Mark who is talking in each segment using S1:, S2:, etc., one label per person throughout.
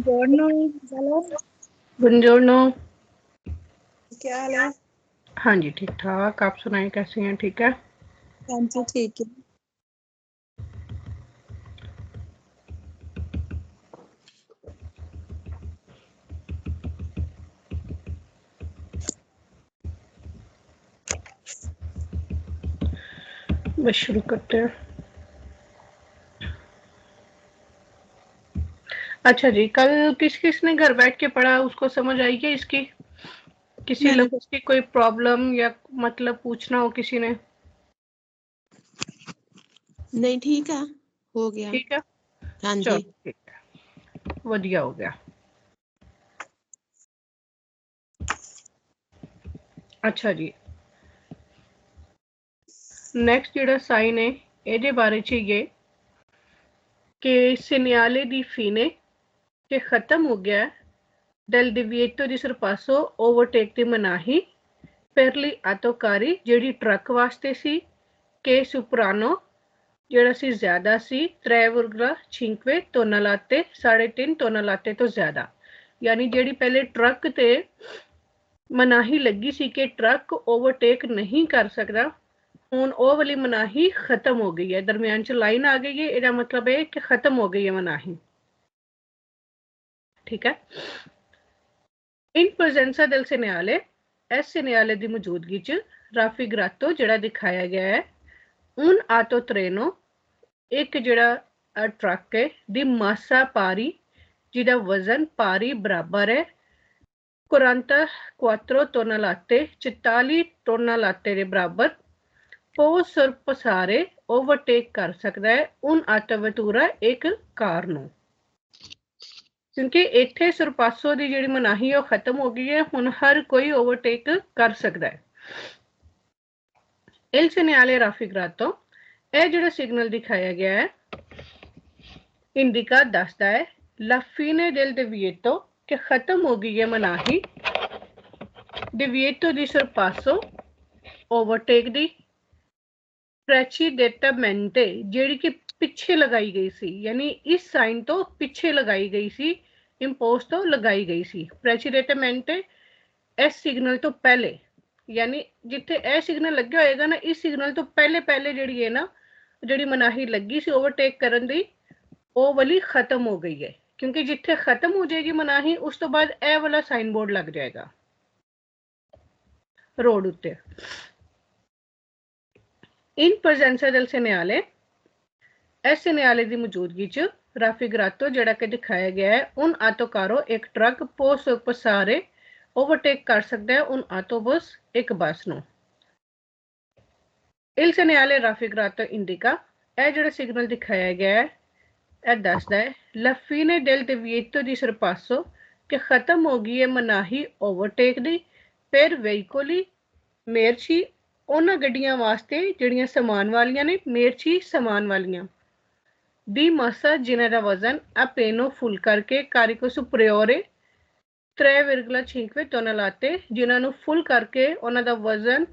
S1: बुongiorno, चलो
S2: बुongiorno।
S1: क्या हाल है?
S2: हाँ जी ठीक ठाक, आप सुनाएं कैसे हैं? ठीक है।
S1: हाँ जी ठीक है।
S2: बस शुरू करते हैं। अच्छा जी, कल किस किस ने घर बैठ के पढ़ा, उसको समझ आई क्या इसकी? किसी
S1: मैंने
S2: लफ्ज की कोई प्रॉब्लम या मतलब पूछना हो किसी ने?
S1: नहीं, ठीक है, हो गया।
S2: ठीक है,
S1: हाँ
S2: चलो
S1: जी।
S2: ठीक है, वधिया हो गया। अच्छा जी, ਨੈਕਸਟ ਜਿਹੜਾ ਸਾਈਨ ਹੈ ਇਹਦੇ ਬਾਰੇ ਚ ਇਹ ਕਿ segnale di fine che ਖਤਮ ਹੋ ਗਿਆ del divieto di sorpasso overtake ਦੀ ਮਨਾਹੀ per li autocari ਜਿਹੜੀ ਟਰੱਕ ਵਾਸਤੇ ਸੀ che soprano ਜਿਹੜਾ ਸੀ ਜ਼ਿਆਦਾ ਸੀ 3,5 tonnellate 3.5 tonnellate ਤੋਂ ਜ਼ਿਆਦਾ, ਯਾਨੀ ਜਿਹੜੀ ਪਹਿਲੇ ਟਰੱਕ ਤੇ ਮਨਾਹੀ ਲੱਗੀ ਸੀ ਕਿ ਟਰੱਕ ਓਵਰਟੇਕ ਨਹੀਂ ਕਰ ਸਕਦਾ, ਹੁਣ ਉਹ ਵਾਲੀ ਮਨਾਹੀ ਖਤਮ ਹੋ ਗਈ ਹੈ। ਦਰਮਿਆਨ ਚ ਲਾਈਨ ਆ ਗਈ ਹੈ, ਇਹਦਾ ਮਤਲਬ ਹੈ ਕਿ ਖਤਮ ਹੋ ਗਈ ਹੈ ਮਨਾਹੀ। ਠੀਕ ਹੈ। ਇਨ ਪ੍ਰੈਜ਼ੈਂਸਾ del segnale, ਇਸ segnale ਦੀ ਮੌਜੂਦਗੀ ਚ ਰਾਫੀਗਰਾਤੋ ਜਿਹੜਾ ਦਿਖਾਇਆ ਗਿਆ ਹੈ un autotreno, ਇੱਕ ਜਿਹੜਾ ਟਰੱਕ ਹੈ ਦੀ ਮਾਸਾ ਪਾਰੀ ਜਿਹਦਾ ਵਜ਼ਨ ਪਾਰੀ ਬਰਾਬਰ ਹੈ 44 tonnellate 44 tonnellate ਦੇ ਬਰਾਬਰ può sorpassare overtake ਕਰ ਸਕਦਾ ਹੈ un autovettura ਇੱਕ ਕਾਰ ਨੂੰ, ਕਿਉਂਕਿ ਇੱਥੇ ਸਰਪਾਸੋ ਦੀ ਜਿਹੜੀ ਮਨਾਹੀ ਉਹ ਖਤਮ ਹੋ ਗਈ ਹੈ, ਹੁਣ ਹਰ ਕੋਈ ਓਵਰਟੇਕ ਕਰ ਸਕਦਾ ਹੈ। il segnale raffigurato, ਇਹ ਜਿਹੜਾ ਸਿਗਨਲ ਦਿਖਾਇਆ ਗਿਆ ਹੈ ਇੰਡੀਕਾ ਦੱਸਦਾ ਹੈ la fine del divieto ਕਿ ਖਤਮ ਹੋ ਗਈ ਹੈ ਮਨਾਹੀ divieto di sorpasso ਓਵਰਟੇਕ ਦੀ precedentemente ਜਿਹੜੀ ਕਿ ਪਿੱਛੇ ਲਗਾਈ ਗਈ ਸੀ, ਯਾਨੀ ਇਸ ਸਾਈਨ ਤੋਂ ਪਿੱਛੇ ਲਗਾਈ ਗਈ ਸੀ, ਇੰਪੋਜ਼ ਤੋਂ ਲਗਾਈ ਗਈ ਸੀ। precedentemente ਇਸ ਸਿਗਨਲ ਤੋਂ ਪਹਿਲੇ, ਯਾਨੀ ਜਿੱਥੇ ਇਹ ਸਿਗਨਲ ਲੱਗਿਆ ਹੋਏਗਾ ਨਾ, ਇਸ ਸਿਗਨਲ ਤੋਂ ਪਹਿਲੇ ਪਹਿਲੇ ਜਿਹੜੀ ਹੈ ਨਾ, ਜਿਹੜੀ ਮਨਾਹੀ ਲੱਗੀ ਸੀ ਓਵਰਟੇਕ ਕਰਨ ਦੀ, ਉਹ ਵਾਲੀ ਖਤਮ ਹੋ ਗਈ ਹੈ, ਕਿਉਂਕਿ ਜਿੱਥੇ ਖਤਮ ਹੋ ਜਾਏਗੀ ਮਨਾਹੀ ਉਸ ਤੋਂ ਬਾਅਦ ਇਹ ਵਾਲਾ ਸਾਈਨ ਬੋਰਡ ਲੱਗ ਜਾਏਗਾ ਰੋਡ ਉੱਤੇ। ਇਨ ਪ੍ਰੈਜ਼ੈਂਸਾ del segnale, ਇਸ segnale ਦੀ ਮੌਜੂਦਗੀ ਚ ਰਾਫੀਗਰਾਤੋ ਜਿਹੜਾ ਕਿ ਦਿਖਾਇਆ ਗਿਆ ਹੈ un autocarro ਇੱਕ ਟਰੱਕ può sorpassare ਓਵਰਟੇਕ ਕਰ ਸਕਦਾ ਹੈ un autobus ਇੱਕ ਬੱਸ ਨੂੰ। il segnale raffigurato indica, ਇਹ ਜਿਹੜਾ ਸਿਗਨਲ ਦਿਖਾਇਆ ਗਿਆ ਹੈ ਇਹ ਦੱਸਦਾ ਹੈ la fine del divieto di sorpasso ਕਿ ਖਤਮ ਹੋ ਗਈ ਹੈ ਮਨਾਹੀ ਓਵਰਟੇਕ ਦੀ per veicoli merci ਉਹਨਾਂ ਗੱਡੀਆਂ ਵਾਸਤੇ ਜਿਹੜੀਆਂ ਸਮਾਨ ਵਾਲੀਆਂ ਨੇ, merci ਸਮਾਨ ਵਾਲੀਆਂ ਦੀ ਮਾਸਾ ਜਿਨ੍ਹਾਂ ਦਾ ਵਜ਼ਨ ਆਪੇਨੋ ਫੁੱਲ ਕਰਕੇ ਕਾਰਿਕੋ ਸੁਪਰੀਓਰੇ 3,5 tonnellate ਜਿਨ੍ਹਾਂ ਨੂੰ ਫੁੱਲ ਕਰਕੇ ਉਹਨਾਂ ਦਾ ਵਜ਼ਨ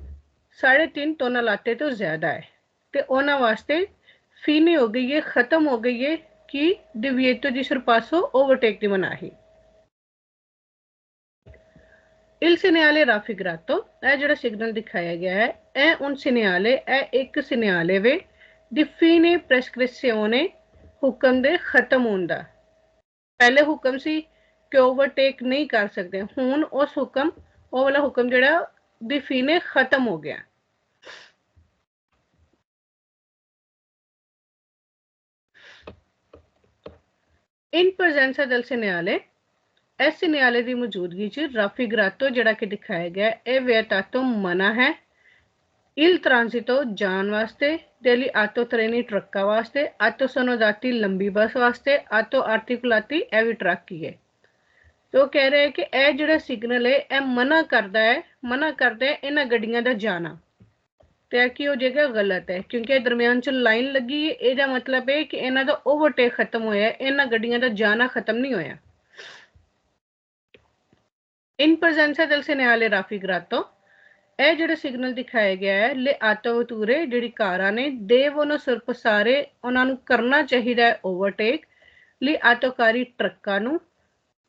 S2: 3.5 tonnellate ਤੋਂ ਜ਼ਿਆਦਾ ਹੈ, ਤੇ ਉਹਨਾਂ ਵਾਸਤੇ ਫੀਨੇ ਹੋ ਗਈ ਹੈ, ਖਤਮ ਹੋ ਗਈ ਹੈ ਕਿ divieto di sorpasso overtake ਦੀ ਮਨਾਹੀ। il segnale raffigurato, ਇਹ ਜਿਹੜਾ ਸਿਗਨਲ ਦਿਖਾਇਆ ਗਿਆ ਹੈ ਇਹ un segnale, ਇਹ ਇੱਕ segnale ਵੇ di fine prescrizione, ਹੁਕਮ ਦੇ ਖਤਮ ਹੋਣ ਦਾ। ਪਹਿਲੇ ਹੁਕਮ ਸੀ ਕਿ ਓਵਰਟੇਕ ਨਹੀਂ ਕਰ ਸਕਦੇ, ਹੁਣ ਉਸ ਹੁਕਮ, ਉਹ ਵਾਲਾ ਹੁਕਮ ਜਿਹੜਾ di fine ਖਤਮ ਹੋ ਗਿਆ। in presenza del segnale, ਇਸ segnale ਦੀ ਮੌਜੂਦਗੀ ਚ ਰਾਫੀਗਰਾਤੋ ਜਿਹੜਾ ਕਿ ਦਿਖਾਇਆ ਗਿਆ ਇਹ ਵਿਅਤਾਤੋ ਮਨਾ ਹੈ il transito ਜਾਣ ਵਾਸਤੇ, degli autotreni ਟਰੱਕਾਂ ਵਾਸਤੇ, autosonodati ਲੰਬੀ ਬੱਸ ਵਾਸਤੇ, auto articolati ਇਹ ਵੀ ਟਰੱਕ ਹੀ ਹੈ। ਤੇ ਉਹ ਕਹਿ ਰਹੇ ਕਿ ਇਹ ਜਿਹੜਾ ਸਿਗਨਲ ਹੈ ਇਹ ਮਨਾ ਕਰਦਾ ਹੈ ਇਹਨਾਂ ਗੱਡੀਆਂ ਦਾ ਜਾਣਾ, ਤੇ ਇਹ ਕੀ ਹੋ ਜਾਏਗਾ, ਗਲਤ ਹੈ, ਕਿਉਂਕਿ ਇਹ ਦਰਮਿਆਨ ਚ ਲਾਈਨ ਲੱਗੀ ਹੈ, ਇਹਦਾ ਮਤਲਬ ਹੈ ਕਿ ਇਹਨਾਂ ਦਾ ਓਵਰਟੇਕ ਖਤਮ ਹੋਇਆ, ਇਹਨਾਂ ਗੱਡੀਆਂ ਦਾ ਜਾਣਾ ਖਤਮ ਨਹੀਂ ਹੋਇਆ। in presenza del segnale raffigurato, ਇਹ ਜਿਹੜਾ ਸਿਗਨਲ ਦਿਖਾਇਆ ਗਿਆ ਹੈ le autovetture ਜਿਹੜੀ ਕਾਰਾਂ ਨੇ devono sorpassare ਉਹਨਾਂ ਨੂੰ ਕਰਨਾ ਚਾਹੀਦਾ ਹੈ ਓਵਰਟੇਕ, li autocarri ਟਰੱਕਾਂ ਨੂੰ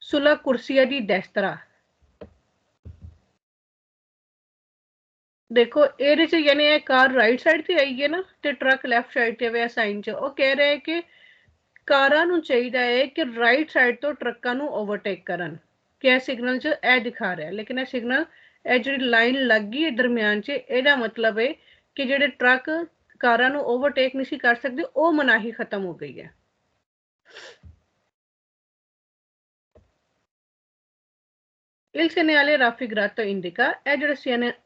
S2: सुलह कुर्सिया दी दस्तरा। देखो ਇਹਦੇ ਚ यानी ਇਹ कार राइट साइड ਤੇ ਆਈ ਹੈ ਨਾ ਤੇ ਟਰੱਕ ਲੈਫਟ ਸਾਈਡ ਤੇ ਵੇ ਸਾਈਨ ਚ ਉਹ ਕਹਿ ਰਿਹਾ ਹੈ ਕਿ ਕਾਰਾਂ ਨੂੰ ਚਾਹੀਦਾ ਹੈ ਕਿ ਰਾਈਟ ਸਾਈਡ ਤੋਂ ਟਰੱਕਾਂ ਨੂੰ ਓਵਰਟੇਕ ਕਰਨ ਕਿ ਇਹ ਸਿਗਨਲ ਚ ਇਹ ਦਿਖਾ ਰਿਹਾ ਲੇਕਿਨ ਇਹ ਸਿਗਨਲ ਇਹ ਜਿਹੜੀ ਲਾਈਨ ਲੱਗ ਗਈ ਹੈ ਦਰਮਿਆਨ ਚ ਇਹਦਾ ਮਤਲਬ ਹੈ ਕਿ ਜਿਹੜੇ ਟਰੱਕ ਕਾਰਾਂ ਨੂੰ ਓਵਰਟੇਕ ਨਹੀਂ ਸੀ ਕਰ ਸਕਦੇ ਉਹ ਮਨਾਹੀ ਖਤਮ ਹੋ ਗਈ ਹੈ। Il segnale raffigurato indica è ਜਿਹੜਾ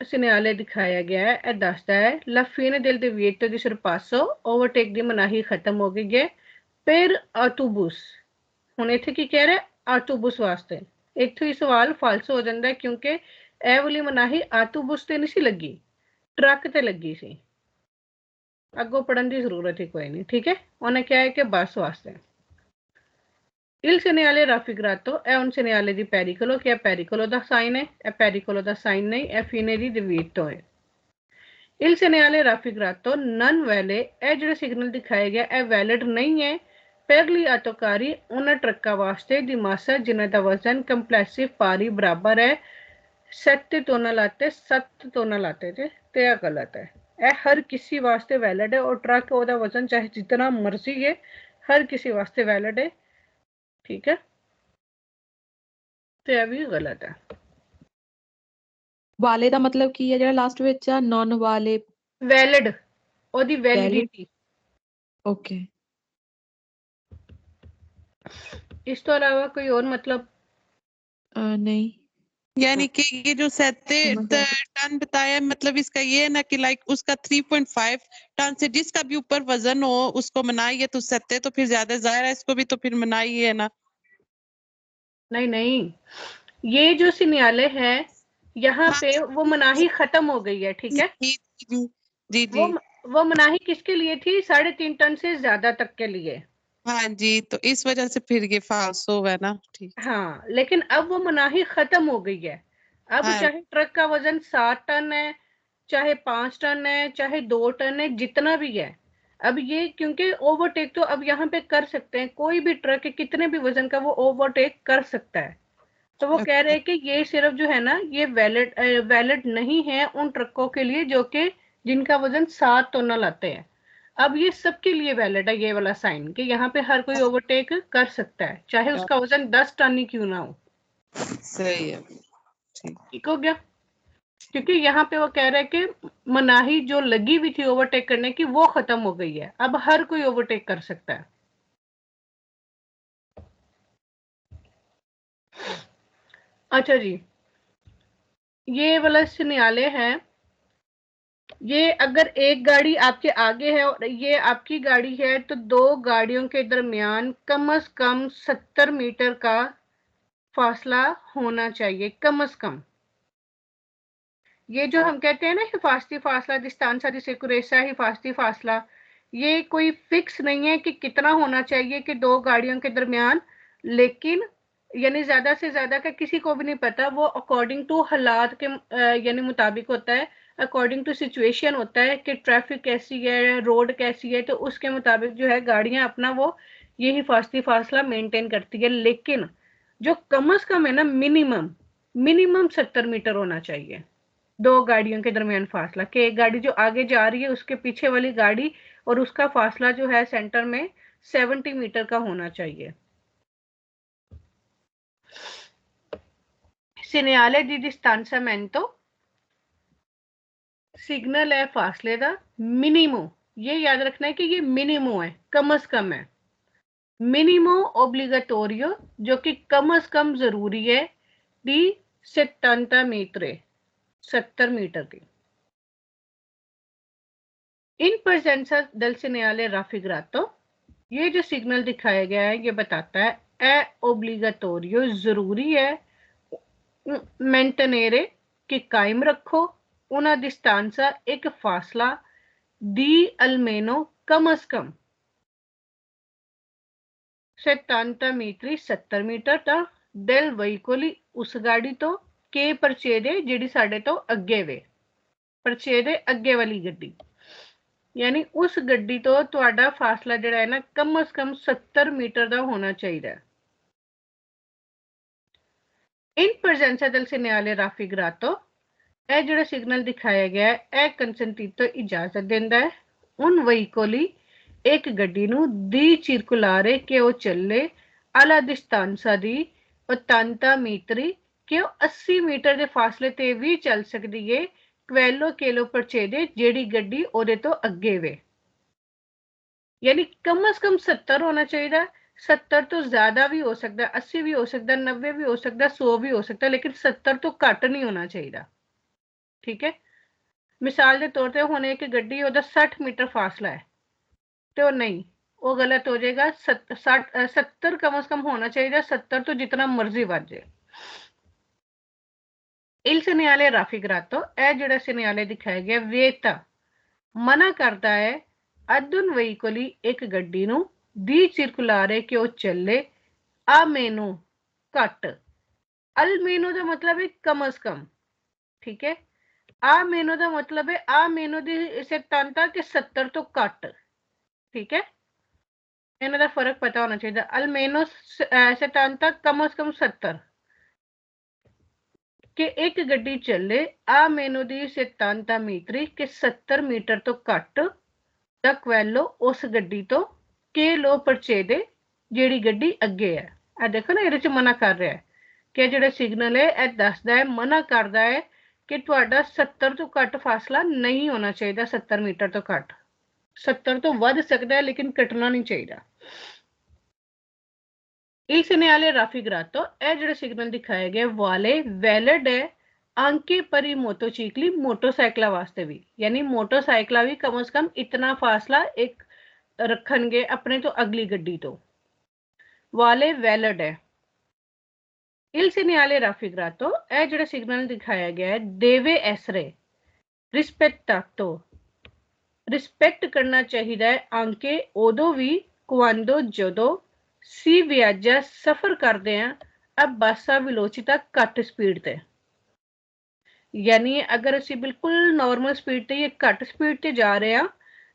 S2: segnale ਦਿਖਾਇਆ ਗਿਆ ਹੈ ਇਹ ਦੱਸਦਾ ਹੈ la fine del divieto di sorpasso overtake ਦੀ ਮਨਾਹੀ ਖਤਮ ਹੋ ਗਈ ਹੈ per autobus। ਹੁਣ ਇੱਥੇ ਕੀ ਕਹਿ ਰਿਹਾ ਆਟੋਬੂਸ ਵਾਸਤੇ ਇੱਥੋਂ ਹੀ ਸਵਾਲ ਫਾਲਸ ਹੋ ਜਾਂਦਾ ਹੈ ਕਿਉਂਕਿ ਇਹ ਵਾਲੀ ਮਨਾਹੀ ਆਟੋਬੂਸ ਤੇ ਨਹੀਂ ਸੀ ਲੱਗੀ ਟਰੱਕ ਤੇ ਲੱਗੀ ਸੀ। ਅੱਗੋਂ ਪੜਨ ਦੀ ਜ਼ਰੂਰਤ ਹੀ ਕੋਈ ਨਹੀਂ ਠੀਕ ਹੈ ਉਹਨੇ ਕਿਹਾ ਹੈ ਕਿ ਬੱਸ ਵਾਸਤੇ। Il segnale raffigurato è un segnale di pericolo che è pericolo da sign è pericolo da sign नहीं è fine di divieto है। Il segnale raffigurato non vale è ਜਿਹੜਾ ਸਿਗਨਲ ਦਿਖਾਇਆ ਗਿਆ ਇਹ ਵੈਲਿਡ ਨਹੀਂ ਹੈ per gli autocarri ਉਹਨਾਂ ਟਰੱਕਾਂ ਵਾਸਤੇ ਦੀ ਮਾਸਾ ਜਿਨ੍ਹਾਂ ਦਾ ਵਜ਼ਨ ਕੰਪਲੈਸਿਵ ਭਾਰੀ ਬਰਾਬਰ ਹੈ 7 ਟੋਨਾਂ ਲਾਤੇ 7 ਟੋਨਾਂ ਲਾਤੇ ਤੇ ਇਹ ਗਲਤ ਹੈ। ਇਹ ਹਰ ਕਿਸੇ ਵਾਸਤੇ ਵੈਲਿਡ ਹੈ ਔਰ ਟਰੱਕ ਉਹਦਾ ਵਜ਼ਨ ਚਾਹੇ ਜਿਤਨਾ ਮਰਜ਼ੀ ਹੈ ਹਰ ਕਿਸੇ ਵਾਸਤੇ ਵੈਲਿਡ ਹੈ ठीक है ਤੇ ਇਹ ਵੀ ਗਲਤ ਹੈ।
S3: ਵਾਲੇ ਦਾ ਮਤਲਬ ਕੀ ਹੈ ਜਿਹੜਾ ਲਾਸਟ ਵਿੱਚ ਆ ਨॉन ਵਾਲੇ
S2: ਵੈਲਿਡ ਉਹਦੀ ਵੈਲਿਡਿਟੀ
S3: ਓਕੇ
S2: ਇਸ ਤੋਂ ਇਲਾਵਾ ਕੋਈ ਹੋਰ मतलब
S3: नहीं
S1: यानी कि ये जो 7 टन बताया मतलब इसका ये है ना कि लाइक उसका 3.5 टन से जिसका भी ऊपर वजन हो उसको मनाइए तो 7 तो फिर ज्यादा जाहिर है इसको भी तो फिर मनाइए है ना।
S2: नहीं नहीं ये जो सिग्नल है यहाँ पे वो मनाही खत्म हो गई है ठीक है
S1: जी जी
S2: वो मनाही किसके लिए थी 3.5 टन से ज्यादा तक के लिए।
S1: हाँ जी तो इस वजह से फिर ये फालसो है ना ठीक।
S2: हाँ लेकिन अब वो मनाही खत्म हो गई है अब
S1: हाँ।
S2: चाहे ट्रक का वजन 7 टन है चाहे 5 टन है चाहे 2 टन है जितना भी है अब ये क्योंकि ओवरटेक तो अब यहाँ पे कर सकते हैं कोई भी ट्रक कितने भी वजन का वो ओवरटेक कर सकता है तो वो कह रहे हैं कि ये सिर्फ जो है ना ये वैलिड नहीं है उन ट्रकों के लिए जो कि जिनका वजन 7 टन लाते हैं। अब ये सबके लिए वैलिड है ये वाला साइन कि यहाँ पे हर कोई ओवरटेक कर सकता है चाहे उसका वजन 10 टन ही क्यों ना हो।
S1: सही है
S2: ठीक हो गया क्योंकि यहाँ पे वो कह रहा है कि मनाही जो लगी हुई थी ओवरटेक करने की वो खत्म हो गई है अब हर कोई ओवरटेक कर सकता है। अच्छा जी ये वाला सिग्नल है ये अगर एक गाड़ी आपके आगे है और ये आपकी गाड़ी है तो दो गाड़ियों के दरमियान कम से कम 70 मीटर का फासला होना चाहिए कम से कम। ये जो हम कहते हैं ना हिफाजती फासला डिस्टेंस दी सिक्योरेसा हिफाजती फासला ये कोई फिक्स नहीं है कि कितना होना चाहिए कि दो गाड़ियों के दरमियान लेकिन यानी ज्यादा से ज्यादा का किसी को भी नहीं पता वो अकॉर्डिंग टू हालात के यानी मुताबिक होता है अकॉर्डिंग टू सिचुएशन होता है कि ट्रैफिक कैसी है रोड कैसी है तो उसके मुताबिक जो है गाड़ियां अपना वो ये हिफाजती फासला मेंटेन करती है लेकिन जो कम से कम है ना मिनिमम 70 मीटर होना चाहिए दो गाड़ियों के दरमियान फासला कि एक गाड़ी जो आगे जा रही है उसके पीछे वाली गाड़ी और उसका फासला जो है सेंटर में 70 मीटर का होना चाहिए। सिग्नल दी डिस्टेंsamento सिग्नल है फासले का मिनिमो ये याद रखना है कि ये मिनिमो है कम से कम है मिनिमो ओब्लिगाटोरियो जो कि कम से कम जरूरी है दी 70 मीटर 70 मीटर की। इन presenza del segnale raffigurato ये जो सिग्नल दिखाया गया है ये बताता है è obbligatorio जरूरी है mantenere कि कायम रखो una distanza एक फासला di almeno कम से कम 70 मीटर 70 मीटर का del veicoli उस गाड़ी तो के परचेदे जिहड़ी साडे तो अगे वे परचेदे अगे वाली गड्डी यानी उस गड्डी तो तुहाडा फासला जिहड़ा है ना कम से कम 70 मीटर का होना चाहिए। इन presenza del segnale raffigurato ਇਹ ਜਿਹੜਾ ਸਿਗਨਲ ਦਿਖਾਇਆ ਗਿਆ ਹੈ ਇਹ ਕੰਸੈਂਟੀਟੋ ਇਜਾਜ਼ਤ ਦਿੰਦਾ ਹੈ ਉਨ ਵਹੀਕੋਲੀ ਇੱਕ ਗੱਡੀ ਨੂੰ ਦੀ circolare ਕਿ ਉਹ ਚੱਲੇ alla distanza di 80 metri ਕਿ ਉਹ 80 ਮੀਟਰ ਦੇ ਫਾਸਲੇ ਤੇ ਵੀ ਚੱਲ ਸਕਦੀ ਹੈ quello che lo precede ਜਿਹੜੀ ਗੱਡੀ ਉਹਦੇ ਤੋਂ ਅੱਗੇ ਵੇ यानी कम से कम 70 होना चाहिए 70 तो ज्यादा भी हो सकता है 80 भी हो सकता है 90 भी हो सकता है 100 भी हो सकता है लेकिन 70 तो घट नहीं होना चाहिए ठीक है मिसाल के तौर पर हुण एक गड्डी ओहदा 60 मीटर फासला है तो नहीं वो गलत हो जाएगा 70 कम से कम होना चाहिए 70 तो जितना मर्जी बढ़ जाए इल सिग्नale raffigurato ਇਹ ਜਿਹੜਾ सिग्नale दिखाया गया वेता मना करता है अदुन वहीकोली एक गड्डी ਨੂੰ ਦੀ circolare कि ਉਹ ਚੱਲੇ ਆ ਮੈਨੂੰ ਘੱਟ ਅਲ ਮੈਨੂੰ ਦਾ ਮਤਲਬ ਹੈ ਕਮ ਸ ਕਮ ਠੀਕ ਹੈ ਆ ਮੈਨੂੰ ਦਾ ਮਤਲਬ ਹੈ ਆ ਮੈਨੂੰ ਦੀ ਸਿੱਧਾਂਤਾ ਕਿ 70 ਤੋਂ ਘੱਟ ਠੀਕ ਹੈ ਇਹਨਾਂ ਦਾ ਫਰਕ ਪਤਾ ਹੋਣਾ ਚਾਹੀਦਾ ਅਲ ਮੈਨੂੰ ਸਿੱਧਾਂਤਾ ਕਮ ਸ ਕਮ 70 ਕਿ ਇੱਕ ਗੱਡੀ ਚੱਲੇ ਆ ਮੈਨੂੰ ਦੀ ਸਿੱਧਾਂਤਾ ਮੀਟਰੀ ਕਿ 70 ਮੀਟਰ ਤੋਂ ਘੱਟ ਦਾ ਕੁਐਲੋ ਉਸ ਗੱਡੀ ਤੋਂ ਕਿ ਲੋ ਪਰਚੇਦੇ ਜਿਹੜੀ ਗੱਡੀ ਅੱਗੇ ਹੈ ਇਹ ਦੇਖੋ ਨਾ ਇਹਦੇ ਚ ਮਨਾ ਕਰ ਰਿਹਾ ਹੈ ਕਿ ਜਿਹੜਾ ਸਿਗਨਲ ਹੈ ਇਹ ਦੱਸਦਾ ਹੈ ਮਨਾ ਕਰਦਾ ਹੈ ਕਿ ਤੁਹਾਡਾ 70 ਤੋਂ ਘੱਟ ਫਾਸਲਾ ਨਹੀਂ ਹੋਣਾ ਚਾਹੀਦਾ 70 ਮੀਟਰ ਤੋਂ ਘੱਟ 70 ਤੋਂ ਵੱਧ ਸਕਦਾ ਹੈ ਲੇਕਿਨ ਘਟਣਾ ਨਹੀਂ ਚਾਹੀਦਾ ਇਸ ਸਿਗਨale raffigurato ਇਹ ਜਿਹੜਾ ਸਿਗਨਲ ਦਿਖਾਇਆ ਗਿਆ ਵਾਲੇ ਵੈਲਿਡ ਹੈ anche per i motocicli ਮੋਟਰਸਾਈਕਲਾਂ ਵਾਸਤੇ ਵੀ ਯਾਨੀ ਮੋਟਰਸਾਈਕਲਾਂ ਵੀ ਕਮ ਸੇ ਕਮ ਇਤਨਾ ਫਾਸਲਾ ਇੱਕ ਰੱਖਣਗੇ ਆਪਣੇ ਤੋਂ ਅਗਲੀ ਗੱਡੀ ਤੋਂ ਵਾਲੇ ਵੈਲਿਡ ਹੈ il segnale raffigurato ਇਹ ਜਿਹੜਾ ਸਿਗਨਲ ਦਿਖਾਇਆ ਗਿਆ ਹੈ deve essere rispettato ਰਿਸਪੈਕਟ ਕਰਨਾ ਚਾਹੀਦਾ ਹੈ anche ਉਦੋਂ ਵੀ quando ਜਦੋਂ ਸੀ ਵਿਆਜਾ ਸਫ਼ਰ ਕਰਦੇ ਆ ਅਬ ਬਾਸਾ ਵਿਲੋਚਿਤਾ ਘੱਟ ਸਪੀਡ ਤੇ ਯਾਨੀ ਅਗਰ ਅਸੀਂ ਬਿਲਕੁਲ ਨਾਰਮਲ ਸਪੀਡ ਤੇ ਜਾਂ ਘੱਟ ਸਪੀਡ ਤੇ ਜਾ ਰਹੇ ਆ